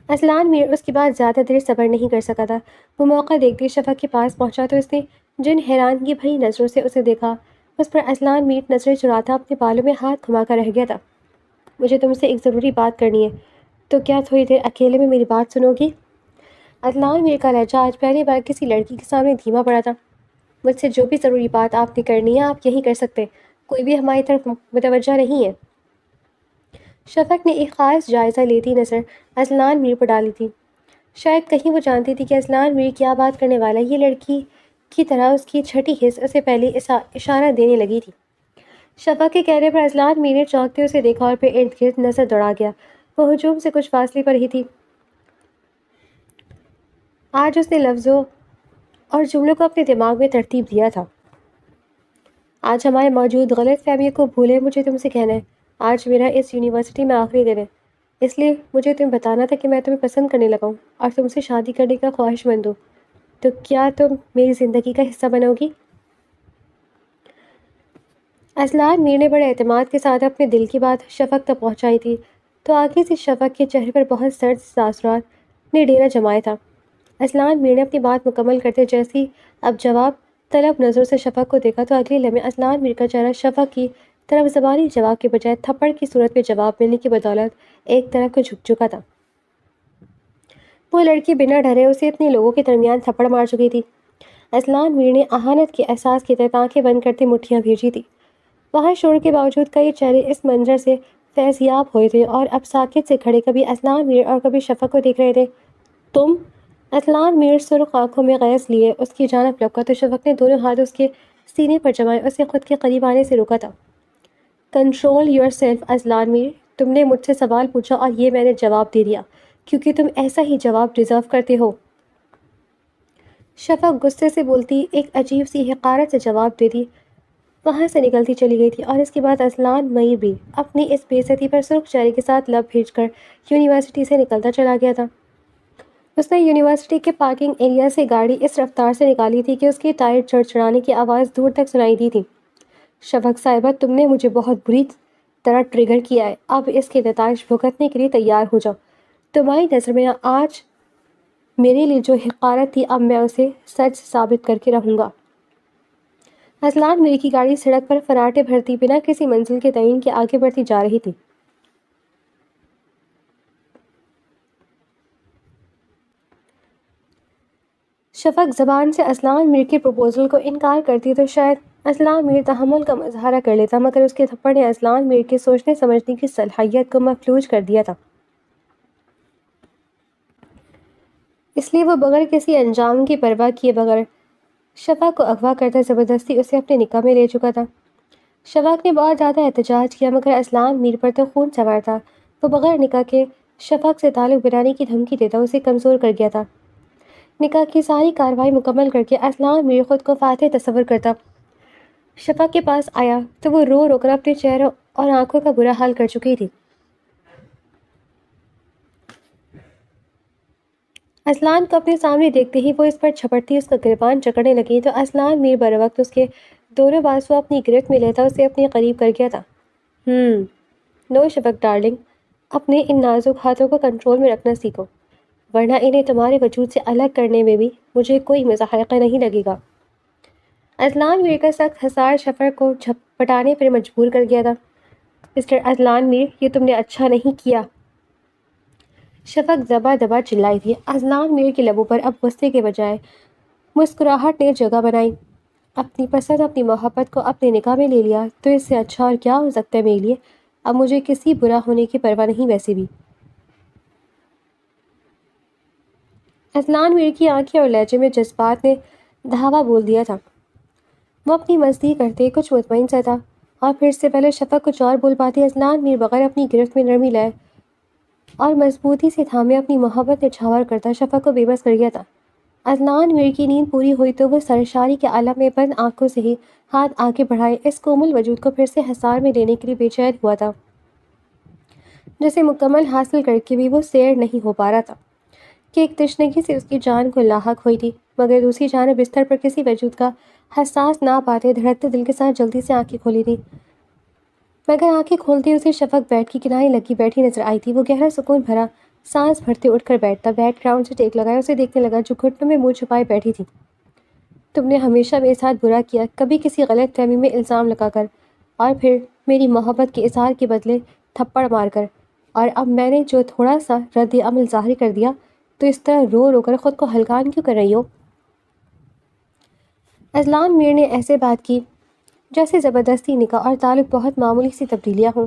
اذلان میر اس کے بعد زیادہ دیر صبر نہیں کر سکا تھا۔ وہ موقع دیکھتے شفق کے پاس پہنچا تو اس نے جن حیرانگی بھری نظروں سے اسے دیکھا اس پر اذلان میر نظریں چراتا اپنے بالوں میں ہاتھ گھما کر رہ گیا تھا۔ مجھے تم سے ایک ضروری بات کرنی ہے، تو کیا تھوڑی دیر اکیلے میں میری بات سنو گی؟ اذلان میر کا لہجہ آج پہلی بار کسی لڑکی کے سامنے دھیما پڑا تھا۔ مجھ سے جو بھی ضروری بات آپ نے کرنی ہے آپ یہی کر سکتے، کوئی بھی ہماری طرف متوجہ نہیں ہے۔ شفق نے ایک خاص جائزہ لیتی نظر اذلان میر پر ڈالی تھی۔ شاید کہیں وہ جانتی تھی کہ اذلان میر کیا بات کرنے والا ہے۔ یہ لڑکی کی طرح اس کی چھٹی حس اسے پہلے اشارہ دینے لگی تھی۔ شفق کے کہنے پر اذلان میر نے چونکتے اسے دیکھا اور پھر ارد گرد نظر دوڑا گیا۔ وہ ہجوم سے کچھ فاصلے پر ہی تھی۔ آج اس نے لفظوں اور جملوں کو اپنے دماغ میں ترتیب دیا تھا۔ آج ہمارے موجود غلط فہمیوں کو بھولے مجھے تم سے کہنا ہے، آج میرا اس یونیورسٹی میں آخری دن ہے، اس لیے مجھے تمہیں بتانا تھا کہ میں تمہیں پسند کرنے لگا ہوں اور تم سے شادی کرنے کا خواہش مند ہوں، تو کیا تم میری زندگی کا حصہ بنو گی؟ اذلان میر نے بڑے اعتماد کے ساتھ اپنے دل کی بات شفق تک پہنچائی تھی تو آگے سے شفق کے چہرے پر بہت سرد تاثرات نے ڈیرا جمایا تھا۔ اذلان میر نے اپنی بات مکمل کرتے جیسی اب جواب طلب نظروں سے شفق کو دیکھا تو اگلے لمحے اذلان میر کا چہرہ شفق کی طرف زبانی جواب کے بجائے تھپڑ کی صورت میں جواب ملنے کی بدولت ایک طرف کو جھک چکا تھا۔ وہ لڑکی بنا ڈرے اسے اتنے لوگوں کے درمیان تھپڑ مار چکی تھی۔ اذلان میر نے اہانت کے احساس کے تحت آنکھیں بند کرتے مٹھیاں بھیجی تھی۔ وہاں شور کے باوجود کئی چہرے اس منظر سے فیضیاب ہوئے تھے اور اب ساکت سے کھڑے کبھی اذلان میر اور کبھی شفق کو دیکھ رہے تھے۔ تم… اذلان میر سرخ آنکھوں میں غیظ لیے اس کی جانب لپکا تو شفق نے دونوں ہاتھ اس کے سینے پر جمائے اسے خود کے قریب آنے سے روکا تھا۔ کنٹرول یور سیلف اذلان میر، تم نے مجھ سے سوال پوچھا اور یہ میں نے جواب دے دیا کیونکہ تم ایسا ہی جواب ڈیزرو کرتے ہو۔ شفق غصے سے بولتی ایک عجیب سی حقارت سے جواب دیتی وہاں سے نکلتی چلی گئی تھی، اور اس کے بعد اذلان میر بھی اپنی اس بے عزتی پر سرخ چہرے کے ساتھ لب بھیج کر یونیورسٹی سے نکلتا چلا گیا تھا۔ اس نے یونیورسٹی کے پارکنگ ایریا سے گاڑی اس رفتار سے نکالی تھی کہ اس کے ٹائر چڑچڑانے کی آواز دور تک سنائی دی تھی۔ شفق صاحبہ، تم نے مجھے بہت بری طرح ٹریگر کیا ہے، اب اس کے نتائج بھگتنے کے لیے تیار ہو جاؤ۔ تمہاری نظر میں آج میرے لیے جو حقارت تھی اب میں اسے سچ ثابت کر کے رہوں گا۔ اذلان میر کی گاڑی سڑک پر فراٹے بھرتی بنا کسی منزل کے تعین کے آگے بڑھتی جا رہی تھی۔ شفق زبان سے اذلان میر کے پروپوزل کو انکار کرتی تو شاید اذلان میر تحمل کا مظاہرہ کر لیتا، مگر اس کے تھپڑ نے اذلان میر کے سوچنے سمجھنے کی صلاحیت کو مفلوج کر دیا تھا۔ اس لیے وہ بغیر کسی انجام کی پرواہ کیے بغیر شفق کو اغوا کرتا زبردستی اسے اپنے نکاح میں لے چکا تھا۔ شفق نے بہت زیادہ احتجاج کیا مگر اسلان میر پر تو خون سوار تھا۔ وہ بغیر نکاح کے شفق سے تعلق بنانے کی دھمکی دیتا اسے کمزور کر گیا تھا۔ نکاح کی ساری کارروائی مکمل کر کے اسلان میر خود کو فاتح تصور کرتا شفق کے پاس آیا تو وہ رو رو کر اپنے چہروں اور آنکھوں کا برا حال کر چکی تھی۔ اسلان کو اپنے سامنے دیکھتے ہی وہ اس پر جھپٹتی اس کا گریبان جکڑنے لگی تو اسلان میر بر وقت اس کے دونوں بازو اپنی گرفت میں لیتا اسے اپنے قریب کر گیا تھا۔ نو شفق ڈارلنگ، اپنے ان نازک ہاتھوں کو کنٹرول میں رکھنا سیکھو، ورنہ انہیں تمہارے وجود سے الگ کرنے میں بھی مجھے کوئی مضحکہ نہیں لگے گا۔ اسلان میر کا سخت حصار شفق کو جھپٹانے پر مجبور کر گیا تھا۔ مسٹر اسلان میر، یہ تم نے اچھا نہیں کیا، شفق دبا دبا چلائی تھی۔ اسلان میر کے لبوں پر اب غصے کے بجائے مسکراہٹ نے جگہ بنائی۔ اپنی پسند اپنی محبت کو اپنے نکاح میں لے لیا تو اس سے اچھا اور کیا ہو سکتا ہے میرے لیے؟ اب مجھے کسی برا ہونے کی پرواہ نہیں ویسے بھی۔ اسلان میر کی آنکھیں اور لہجے میں جذبات نے دھاوا بول دیا تھا۔ وہ اپنی مزدی کرتے کچھ مطمئن سا تھا اور پھر سے پہلے شفق کچھ اور بول پاتی اسلان میر بغیر اپنی گرفت میں نرمی لائے اور مضبوطی سے تھامے اپنی محبت نچھاور کرتا شفق کو بے بس کر گیا تھا۔ اسلان میر کی نیند پوری ہوئی تو وہ سرشاری کے عالم میں بند آنکھوں سے ہی ہاتھ آگے بڑھائے اس کومل وجود کو پھر سے حصار میں لینے کے لیے بے چین ہوا تھا، جسے مکمل حاصل کر کے بھی وہ سیر نہیں ہو پا رہا تھا کہ ایک تشنگی سے اس کی جان کو لاحق ہوئی تھی، مگر دوسری جانب بستر پر کسی وجود کا حساس نہ پاتے دھڑکتے دل کے ساتھ جلدی سے آنکھیں کھولی تھی، مگر آنکھیں کھولتے اسے شفق بیٹ کی کنارے لگی بیٹھی نظر آئی تھی۔ وہ گہرا سکون بھرا سانس بھرتے اٹھ کر بیٹھتا، بیٹ گراؤنڈ سے ٹیک لگایا اسے دیکھنے لگا جو گھٹنوں میں منہ چھپائے بیٹھی تھی۔ تم نے ہمیشہ میرے ساتھ برا کیا، کبھی کسی غلط فہمی میں الزام لگا کر اور پھر میری محبت کے اظہار کے بدلے تھپڑ مار کر، اور اب میں نے جو تھوڑا سا رد عمل ظاہر کر دیا تو اس طرح رو رو کر خود کو ہلکان کیوں کر رہی ہو؟ اسلان میر نے ایسے بات کی جیسے زبردستی نکاح اور تعلق بہت معمولی سی تبدیلیاں ہوں،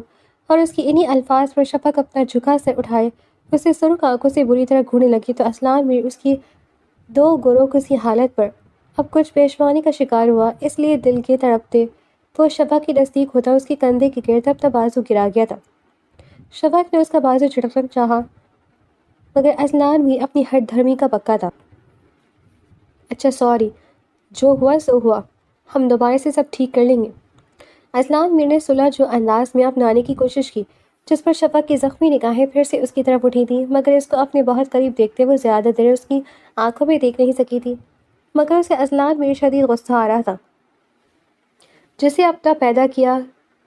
اور اس کی انہی الفاظ پر شفق اپنا جھکا سر اٹھائے اسے سرخ آنکھوں سے بری طرح گھورنے لگی تو اسلان میر اس کی دو گروہ کسی حالت پر اب کچھ پیشوانی کا شکار ہوا، اس لیے دل کے تڑپتے وہ شفق کے نزدیک ہوتا اس کے کندھے کے گرد اپنا بازو گرا گیا تھا۔ شفق نے اس کا بازو جھٹکنا چاہا مگر اسلان بھی اپنی ہٹ دھرمی کا پکا تھا۔ اچھا سوری، جو ہوا سو ہوا، ہم دوبارہ سے سب ٹھیک کر لیں گے۔ اسلان میر نے صلح جو انداز میں اپنانے کی کوشش کی جس پر شفق کی زخمی نگاہیں پھر سے اس کی طرف اٹھی تھیں، مگر اس کو اپنے بہت قریب دیکھتے وہ زیادہ دیر اس کی آنکھوں میں دیکھ نہیں سکی تھی، مگر اسے اسلان میر شدید غصہ آ رہا تھا۔ جسے اپنا پیدا کیا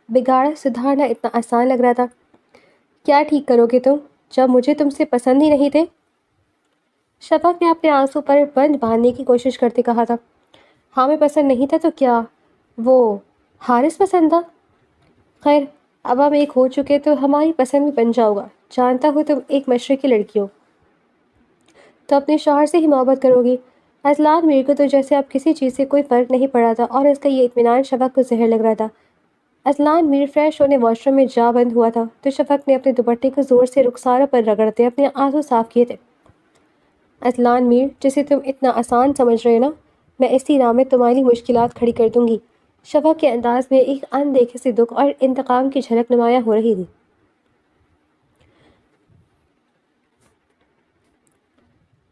بگاڑا سدھارنا اتنا آسان لگ رہا تھا۔ کیا ٹھیک کرو گے تم جب مجھے تم سے پسند ہی نہیں تھے؟ شفق نے اپنے آنسو پر بند باندھنے کی کوشش کرتے کہا تھا۔ ہاں میں پسند نہیں تھا تو کیا وہ حارث پسند تھا؟ خیر اب ہم ایک ہو چکے تو ہماری پسند بھی بن جاؤ گا، جانتا ہوں تم ایک مشرقی لڑکی ہو تو اپنے شوہر سے ہی محبت کرو گی۔ اسلان میر کو تو جیسے اب کسی چیز سے کوئی فرق نہیں پڑا تھا اور اس کا یہ اطمینان شفق کو زہر لگ رہا تھا۔ اسلان میر فریش ہونے واش روم میں جا بند ہوا تھا تو شفق نے اپنے دوپٹے کو زور سے رخساروں پر رگڑتے اپنے آنسو صاف کیے تھے۔ اسلان میر، جسے تم اتنا آسان سمجھ رہے نا، میں اسی راہ میں تمہاری مشکلات کھڑی کر دوں گی۔ شفق کے انداز میں ایک اندیکھے سے دکھ اور انتقام کی جھلک نمایاں ہو رہی تھی۔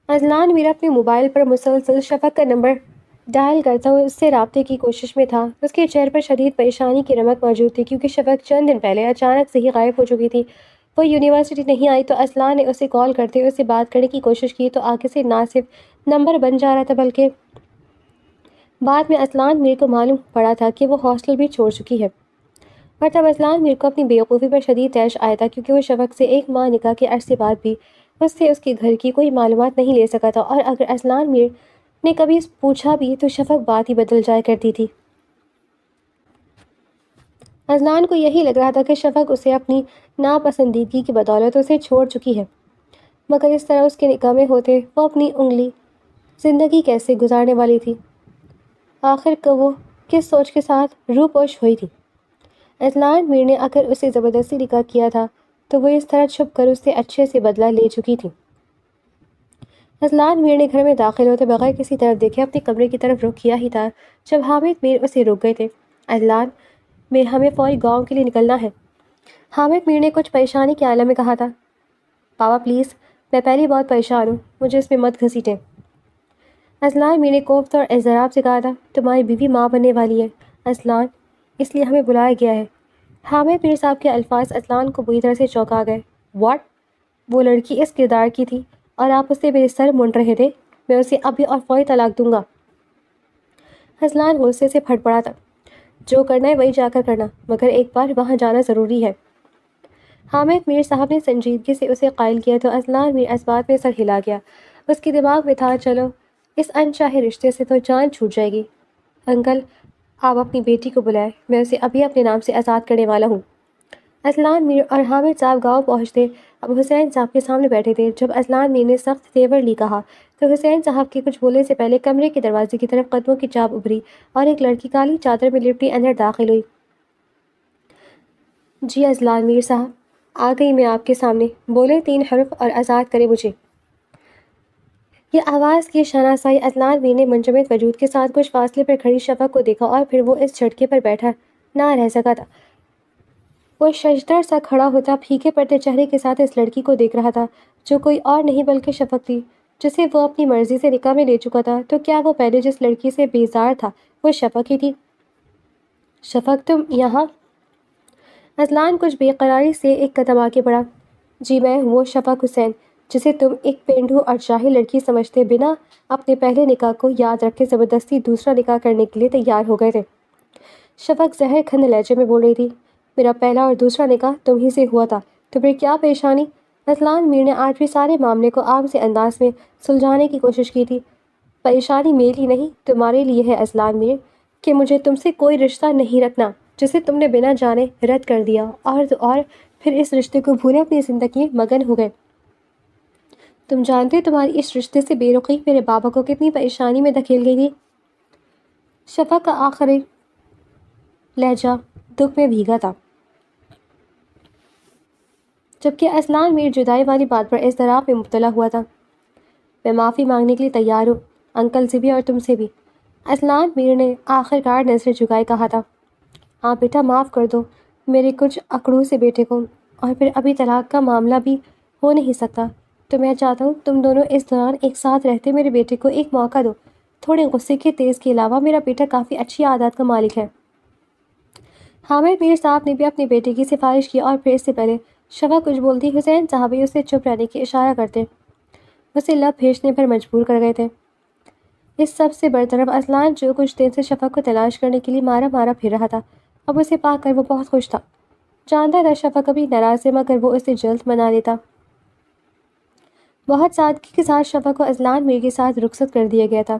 اسلان میر اپنے موبائل پر مسلسل شفق کا نمبر ڈائل کرتا ہوا اس سے رابطے کی کوشش میں تھا۔ اس کے چہرے پر شدید پریشانی کی رمق موجود تھی کیونکہ شفق چند دن پہلے اچانک سے ہی غائب ہو چکی تھی۔ وہ یونیورسٹی نہیں آئی تو اسلان نے اسے کال کرتے اسے بات کرنے کی کوشش کی تو آگے سے نہ صرف نمبر بن جا رہا تھا بلکہ بعد میں اسلان میر کو معلوم پڑا تھا کہ وہ ہاسٹل بھی چھوڑ چکی ہے، اور تب اسلان میر کو اپنی بیوقوفی پر شدید طیش آیا تھا کیونکہ وہ شفق سے ایک ماہ نکاح کے عرصے بعد بھی اس سے اس کے گھر کی کوئی معلومات نہیں لے سکا تھا، اور اگر اسلان میر نے کبھی پوچھا بھی تو شفق بات ہی بدل جایا کرتی تھی۔ اسلان کو یہی لگ رہا تھا کہ شفق اسے اپنی ناپسندیدگی کی بدولت اسے چھوڑ چکی ہے، مگر اس طرح اس کے نکاح میں ہوتے وہ اپنی انگلی زندگی کیسے گزارنے والی تھی؟ آخر کو وہ کس سوچ کے ساتھ روپوش ہوئی تھی؟ اسلان میر نے اگر اسے زبردستی نکاح کیا تھا تو وہ اس طرح چھپ کر اس سے اچھے سے بدلہ لے چکی تھی۔ اذلان میر نے گھر میں داخل ہوتے بغیر کسی طرف دیکھے اپنے کمرے کی طرف رخ کیا ہی تھا جب حامد میر اسے روک گئے تھے۔ اذلان میر، ہمیں فوری گاؤں کے لیے نکلنا ہے، حامد میر نے کچھ پریشانی کے عالم میں کہا تھا۔ پاپا پلیز، میں پہلے بہت پریشان ہوں، مجھے اس میں مت گھسیٹیں۔ اذلان میر نے کوفت اور اضطراب سے کہا تھا، تمہاری بیوی ماں بننے والی ہے اذلان، اس لیے ہمیں بلایا گیا ہے۔ حامد میر صاحب کے الفاظ اذلان کو بری طرح سے چونکا گئے۔ واٹ؟ وہ لڑکی اس کردار کی تھی اور آپ اس سے میرے سر مونڈ رہے تھے؟ میں اسے ابھی اور فوری طلاق دوں گا۔ اذلان غصے سے پھٹ پڑا تھا۔ جو کرنا ہے وہی جا کر کرنا، مگر ایک بار وہاں جانا ضروری ہے۔ حامد میر صاحب نے سنجیدگی سے اسے قائل کیا تو اذلان میر اس بات میں سر ہلا گیا۔ اس کے دماغ میں تھا، چلو اس انچاہے رشتے سے تو جان چھوٹ جائے گی۔ انکل، آپ اپنی بیٹی کو بلائیں، میں اسے ابھی اپنے نام سے آزاد کرنے والا ہوں۔ اذلان میر اور حامد صاحب گاؤں پہنچتے اب حسین صاحب کے سامنے بیٹھے تھے۔ جب اذلان میر نے سخت تیور لی کہا تو حسین صاحب کے کچھ بولنے سے پہلے کمرے کے دروازے کی طرف قدموں کی چاپ ابھری اور ایک لڑکی کالی چادر میں لپٹی اندر داخل ہوئی۔ جی اذلان میر صاحب، آ گئی میں آپ کے سامنے، بولے 3 حرف اور آزاد کرے مجھے۔ یہ آواز کی شناسائی اذلان میر نے منجمد وجود کے ساتھ کچھ فاصلے پر کھڑی شفق کو دیکھا اور پھر وہ اس جھٹکے پر بیٹھا نہ رہ سکا تھا۔ وہ ششدر سا کھڑا ہوتا پھیکے پڑتے چہرے کے ساتھ اس لڑکی کو دیکھ رہا تھا جو کوئی اور نہیں بلکہ شفق تھی، جسے وہ اپنی مرضی سے نکاح میں لے چکا تھا۔ تو کیا وہ پہلے جس لڑکی سے بیزار تھا وہ شفق ہی تھی؟ شفق، تم یہاں؟ اذلان کچھ بے قراری سے ایک قدم آگے بڑھا۔ جی میں ہوں وہ شفق حسین جسے تم ایک پینڈو اور جاہل لڑکی سمجھتے بنا اپنے پہلے نکاح کو یاد رکھے زبردستی دوسرا نکاح کرنے کے لیے تیار ہو گئے تھے۔ شفق زہر کھند لہجے میں بول رہی تھی، میرا پہلا اور دوسرا نکاح تم ہی سے ہوا تھا، تو پھر کیا پریشانی؟ اذلان میر نے آج بھی سارے معاملے کو عام سے انداز میں سلجھانے کی کوشش کی تھی۔ پریشانی میری نہیں تمہارے لیے ہے اذلان میر، کہ مجھے تم سے کوئی رشتہ نہیں رکھنا جسے تم نے بنا جانے رد کر دیا اور پھر اس رشتے کو بھولے اپنی زندگی میں مگن ہو گئے۔ تم جانتے تمہاری اس رشتے سے بے رخی میرے بابا کو کتنی پریشانی میں دھکیل گئی تھی؟ شفق کا آخری لہجہ دکھ میں بھیگا تھا، جبکہ اذلان میر جدائی والی بات پر اضطراب میں مبتلا ہوا تھا۔ میں معافی مانگنے کے لیے تیار ہوں، انکل سے بھی اور تم سے بھی، اذلان میر نے آخر کار نظریں جھکائے کہا تھا۔ ہاں بیٹا، معاف کر دو میرے کچھ اکڑوں سے بیٹے کو، اور پھر ابھی طلاق کا معاملہ بھی ہو نہیں سکتا، تو میں چاہتا ہوں تم دونوں اس دوران ایک ساتھ رہتے میرے بیٹے کو ایک موقع دو۔ تھوڑے غصے کے تیز کے علاوہ میرا بیٹا کافی اچھی عادات کا مالک ہے۔ حامد میر صاحب نے بھی اپنے بیٹے کی سفارش کی اور پھر اس سے پہلے شفق کچھ بولتی حسین صاحب بھی اسے چپ رہنے کی اشارہ کرتے اسے لب بھیجنے پر مجبور کر گئے تھے۔ اس سب سے برطرف اذلان جو کچھ دن سے شفق کو تلاش کرنے کے لیے مارا مارا پھر رہا تھا، اب اسے پا کر وہ بہت خوش تھا۔ جانتا تھا شفق کبھی ناراض ہے مگر وہ اسے جلد منا لیتا۔ بہت سادگی کے ساتھ شفق کو اذلان میر کے ساتھ رخصت کر دیا گیا تھا۔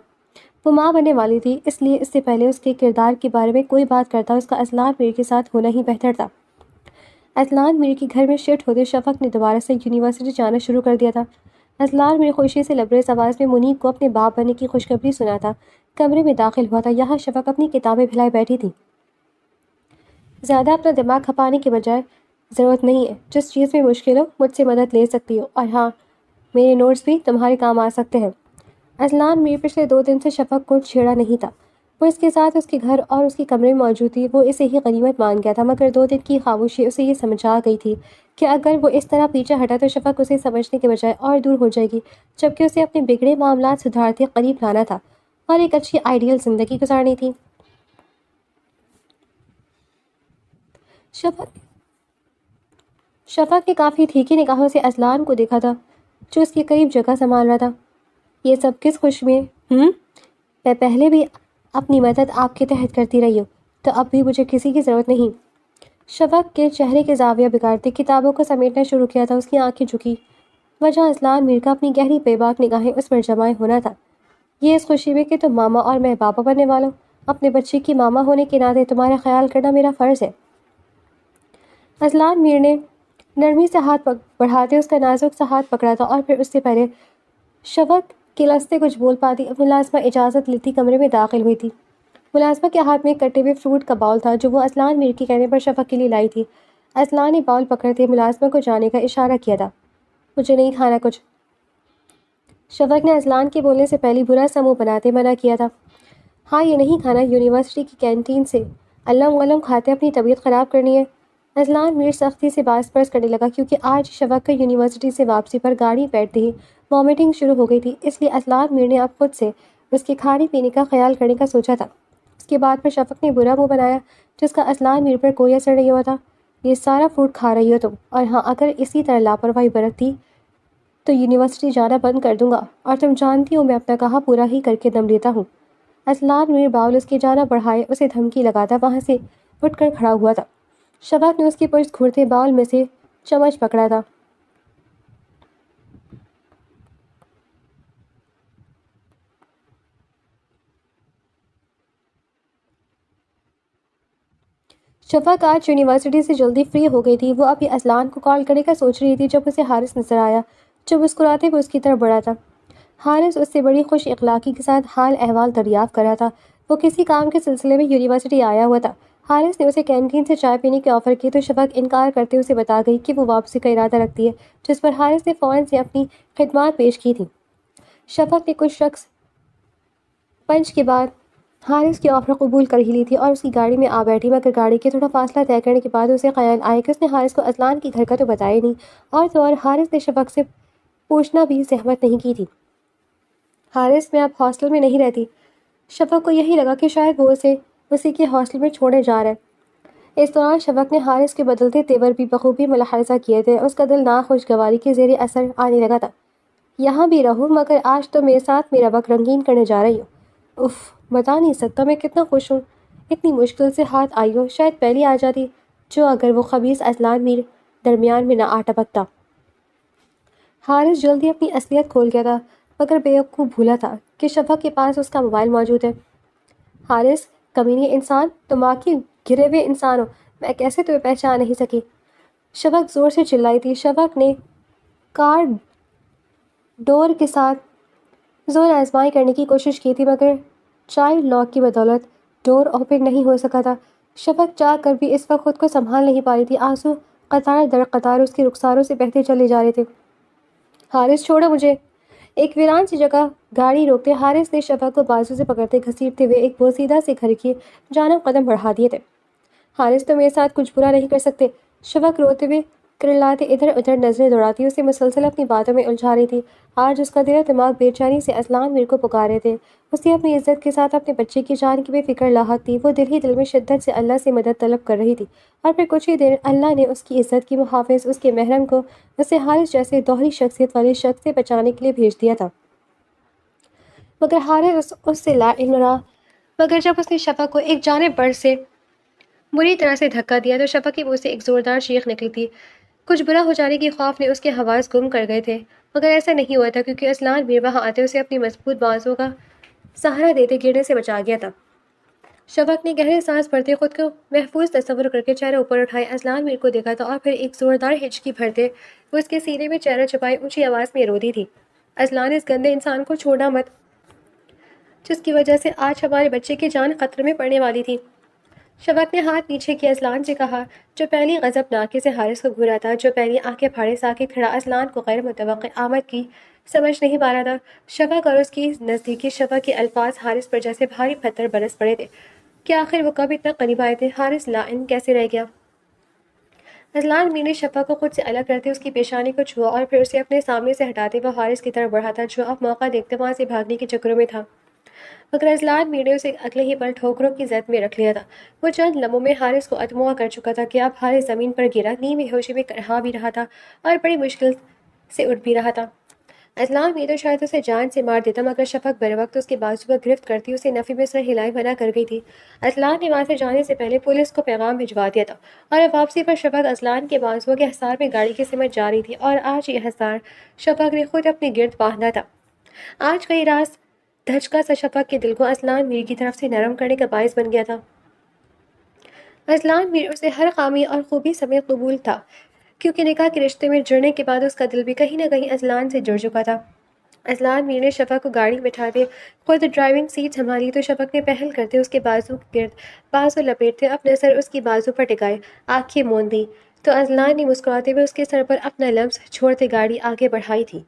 وہ ماں بننے والی تھی، اس لیے اس سے پہلے اس کے کردار کے بارے میں کوئی بات کرتا اس کا اذلان میر کے ساتھ ہونا ہی بہتر تھا۔ اذلان میر کے گھر میں شفٹ ہوتے شفق نے دوبارہ سے یونیورسٹی جانا شروع کر دیا تھا۔ اذلان میر خوشی سے لبریز آواز میں منیب کو اپنے باپ بننے کی خوشخبری سناتا کمرے میں داخل ہوا تھا۔ یہاں شفق اپنی کتابیں پھیلائے بیٹھی تھی۔ زیادہ اپنا دماغ کھپانے کے بجائے ضرورت نہیں ہے، جس چیز میں مشکل ہو مجھ سے مدد لے سکتی ہو، اور ہاں میرے نوٹس بھی تمہارے کام آ سکتے ہیں۔ اذلان میر پچھلے 2 دن سے شفق کو چھیڑا نہیں تھا، وہ اس کے ساتھ اس کے گھر اور اس کے کمرے میں موجود تھی۔ وہ اسے ہی غنیمت مان گیا تھا، مگر 2 دن کی خاموشی اسے یہ سمجھا گئی تھی کہ اگر وہ اس طرح پیچھے ہٹا تو شفق اسے سمجھنے کے بجائے اور دور ہو جائے گی، جبکہ اسے اپنے بگڑے معاملات سدھارتے قریب لانا تھا اور ایک اچھی آئیڈیل زندگی گزارنی تھی۔ شفق نے کافی ٹھیکی نگاہوں سے اذلان کو دیکھا تھا جو اس کے قریب جگہ سنبھال رہا تھا۔ یہ سب کس خوش میں میں پہلے بھی اپنی مدد آپ کے تحت کرتی رہی ہوں، تو اب بھی مجھے کسی کی ضرورت نہیں۔ شفق کے چہرے کے زاویہ بگاڑتے کتابوں کو سمیٹنا شروع کیا تھا، اس کی آنکھیں جھکی، وجہ اذلان میر کا اپنی گہری بے باک نگاہیں اس پر جمائے ہونا تھا۔ یہ اس خوشی میں کہ تم ماما اور میں بابا بننے والوں، اپنے بچے کی ماما ہونے کے ناطے تمہارا خیال کرنا میرا فرض ہے۔ اذلان میر نے نرمی سے ہاتھ بڑھاتے اس کا نازک سا ہاتھ پکڑا تھا، اور پھر اس سے پہلے شفق کے لستے کچھ بول پاتی ملازمہ اجازت لیتی کمرے میں داخل ہوئی تھی۔ ملازمہ کے ہاتھ میں کٹے ہوئے فروٹ کا باؤل تھا جو وہ اذلان میر کے کہنے پر شفق کے لیے لائی تھی۔ اذلان نے باؤل پکڑتے ملازمہ کو جانے کا اشارہ کیا تھا۔ مجھے نہیں کھانا کچھ۔ شفق نے اذلان کے بولنے سے پہلے برا سا منہ بناتے منع کیا تھا۔ ہاں یہ نہیں کھانا یونیورسٹی کی کینٹین سے، علم ولم کھاتے اپنی طبیعت خراب کرنی ہے۔ اذلان میر سختی سے باس پرس کرنے لگا کیونکہ آج شفق کا یونیورسٹی سے واپسی پر گاڑی بیٹھتے ہی وامٹنگ شروع ہو گئی تھی، اس لیے اذلان میر نے اب خود سے اس کے کھانے پینے کا خیال کرنے کا سوچا تھا۔ اس کے بعد پر شفق نے برا منہ بنایا جس کا اذلان میر پر کوئی اثر نہیں ہوا تھا۔ یہ سارا فروٹ کھا رہی ہو تم، اور ہاں اگر اسی طرح لاپرواہی برتی تو یونیورسٹی جانا بند کر دوں گا، اور تم جانتی ہو میں اپنا کہا پورا ہی کر کے دم لیتا ہوں۔ اذلان میر باول اس کی جانب بڑھائے اسے دھمکی لگاتا وہاں سے اٹھ کر کھڑا ہوا تھا۔ شفق نے اس کی پشت گھورتے باول میں سے چمچ پکڑا تھا۔ شفق آج یونیورسٹی سے جلدی فری ہو گئی تھی۔ وہ ابھی اذلان کو کال کرنے کا سوچ رہی تھی جب اسے حارث نظر آیا جو مسکراتے ہوئے اس کی طرف بڑھا تھا۔ حارث اس سے بڑی خوش اخلاقی کے ساتھ حال احوال دریافت کر رہا تھا۔ وہ کسی کام کے سلسلے میں یونیورسٹی آیا ہوا تھا۔ حارث نے اسے کینٹین سے چائے پینے کی آفر کی تو شفق انکار کرتے اسے بتا گئی کہ وہ واپسی کا ارادہ رکھتی ہے، جس پر حارث نے فوراً سے اپنی خدمات پیش کی تھیں۔ شفق نے کچھ شخص پنچ کے بعد حارث کی آفر قبول کر ہی لی تھی اور اس کی گاڑی میں آ بیٹھی، مگر گاڑی کے تھوڑا فاصلہ طے کرنے کے بعد اسے خیال آیا کہ اس نے حارث کو اذلان کی گھر کا تو بتایا نہیں، اور تو اور حارث نے شفق سے پوچھنا بھی زحمت نہیں کی تھی۔ حارث میں اب ہاسٹل میں نہیں رہتی۔ شفق کو یہی لگا کہ شاید وہ اسے اسی کے ہاسٹل میں چھوڑے جا رہا ہے۔ اس دوران شفق نے حارث کے بدلتے تیور بھی بخوبی ملاحظہ کیے تھے۔ اس کا دل ناخوشگواری کے زیر اثر آنے لگا تھا۔ یہاں بھی رہوں مگر آج تو میرے ساتھ میرا وقت رنگین کرنے جا رہی ہو۔ اف، بتا نہیں سکتا میں کتنا خوش ہوں۔ اتنی مشکل سے ہاتھ آئی ہو، شاید پہلے آ جاتی جو اگر وہ خبیث اذلان میر درمیان میں نہ آ ٹپکتا۔ حارث جلدی اپنی اصلیت کھول گیا تھا مگر بیوقوف بھولا تھا کہ شفق کے پاس اس کا موبائل موجود ہے۔ حارث، کمینے انسان، تم واقعی گرے ہوئے انسان ہو، میں کیسے تمہیں پہچان نہیں سکی؟ شفق زور سے چلائی تھی۔ شفق نے کار ڈور کے ساتھ زور آزمائی کرنے کی کوشش کی تھی مگر چائلڈ لاک کی بدولت ڈور اوپن نہیں ہو سکا تھا۔ شفق چاہ کر بھی اس وقت خود کو سنبھال نہیں پا رہی تھی۔ آنسو قطار در قطار اس کے رخساروں سے بہتے چلے جا رہے تھے۔ حارث چھوڑو مجھے۔ ایک ویران سی جگہ گاڑی روکتے حارث نے شفق کو بازو سے پکڑتے گھسیٹتے ہوئے ایک بوسیدہ سے گھر کی جانب قدم بڑھا دیے تھے۔ حارث تم میرے ساتھ کچھ برا نہیں کر سکتے۔ شفق روتے ہوئے کرلاتے ادھر ادھر نظریں دوڑاتی اسے مسلسل اپنی باتوں میں الجھا رہی تھی۔ آج اس کا دل و دماغ بے چینی سے اذلان میر کو پکارے تھے۔ اسے اپنی عزت کے ساتھ اپنے بچے کی جان کی بے فکر لاحق تھی۔ وہ دل ہی دل میں شدت سے اللہ سے مدد طلب کر رہی تھی، اور پھر کچھ ہی دیر اللہ نے اس کی عزت کی محافظ اس کے محرم کو اسے حارث جیسے دوہری شخصیت والے شخص سے بچانے کے لیے بھیج دیا تھا۔ مگر حارث اس سے لا علم رہا۔ مگر جب اس نے شفق کو ایک جانب بر سے بری طرح سے دھکا دیا تو شفق کے منہ سے ایک زوردار چیخ نکلی تھی۔ کچھ برا ہو جانے کے خوف نے اس کے حواس گم کر گئے تھے، مگر ایسا نہیں ہوا تھا کیونکہ اذلان میر وہاں آتے اسے اپنی مضبوط بازوں کا سہارا دیتے گرنے سے بچا گیا تھا۔ شفق نے گہرے سانس بھرتے خود کو محفوظ تصور کر کے چہرہ اوپر اٹھائے اذلان میر کو دیکھا تھا، اور پھر ایک زوردار ہچکی بھرتے وہ اس کے سینے میں چہرہ چھپائے اونچی آواز میں رو دی تھی، اذلان اس گندے انسان کو چھوڑنا مت جس کی وجہ سے آج ہمارے بچے کی جان خطرے میں پڑنے والی تھی۔ شفق نے ہاتھ پیچھے کیا اذلان سے کہا جو پہلی غضب ناکے سے حارث کو گھورا تھا، جو پہلی آنکھیں پھاڑے ساکت کھڑا اذلان کو غیر متوقع آمد کی سمجھ نہیں پا رہا تھا۔ شفق اور اس کی نزدیکی شفق کے الفاظ حارث پر جیسے بھاری پتھر برس پڑے تھے کہ آخر وہ کب اتنا قریب آئے تھے۔ حارث لاعن کیسے رہ گیا؟ اذلان میر نے شفق کو خود سے الگ کرتے اس کی پیشانی کو چھوا اور پھر اسے اپنے سامنے سے ہٹاتے وہ حارث کی طرف بڑھا تھا جو اب موقع دیکھتے وہاں سے بھاگنے کے چکروں میں تھا، مگر اذلان میر نے اسے اگلے ہی پل ٹھوکروں کی زد میں رکھ لیا تھا۔ وہ چند لمحوں میں حارث کو ادموا کر چکا تھا کہ اب حارث زمین پر گرا نیم ہوشی میں رہا بھی رہا تھا اور بڑی مشکل سے اٹھ بھی رہا تھا۔ اذلان میر تو شاید اسے جان سے مار دیتا مگر شفق بر وقت اس کے بازو پر گرفت کرتی اسے نفی میں سر ہلائے منع کر گئی تھی۔ اذلان نے وہاں سے جانے سے پہلے پولیس کو پیغام بھجوا دیا تھا، اور اب واپسی پر شفق اذلان کے بازوؤں کے حصار میں گاڑی کی سمت جا رہی تھی، اور آج یہ حصار شفق نے خود اپنے گرد باندھا تھا۔ آج کا یہ راز دھچکا سا شفق کے دل کو اذلان میر کی طرف سے نرم کرنے کا باعث بن گیا تھا۔ اذلان میر اسے ہر خامی اور خوبی سمیت قبول تھا کیونکہ نکاح کے رشتے میں جڑنے کے بعد اس کا دل بھی کہیں نہ کہیں اذلان سے جڑ چکا تھا۔ اذلان میر نے شفق کو گاڑی میں بٹھاتے خود ڈرائیونگ سیٹ سنبھالی تو شفق نے پہل کرتے اس کے بازو کے گرد بازو لپیٹتے اپنے سر اس کی بازو پر ٹکائے آنکھیں موند دی تو اذلان نے مسکراتے ہوئے اس کے سر پر اپنا لمس چھوڑتے گاڑی آگے بڑھائی تھی۔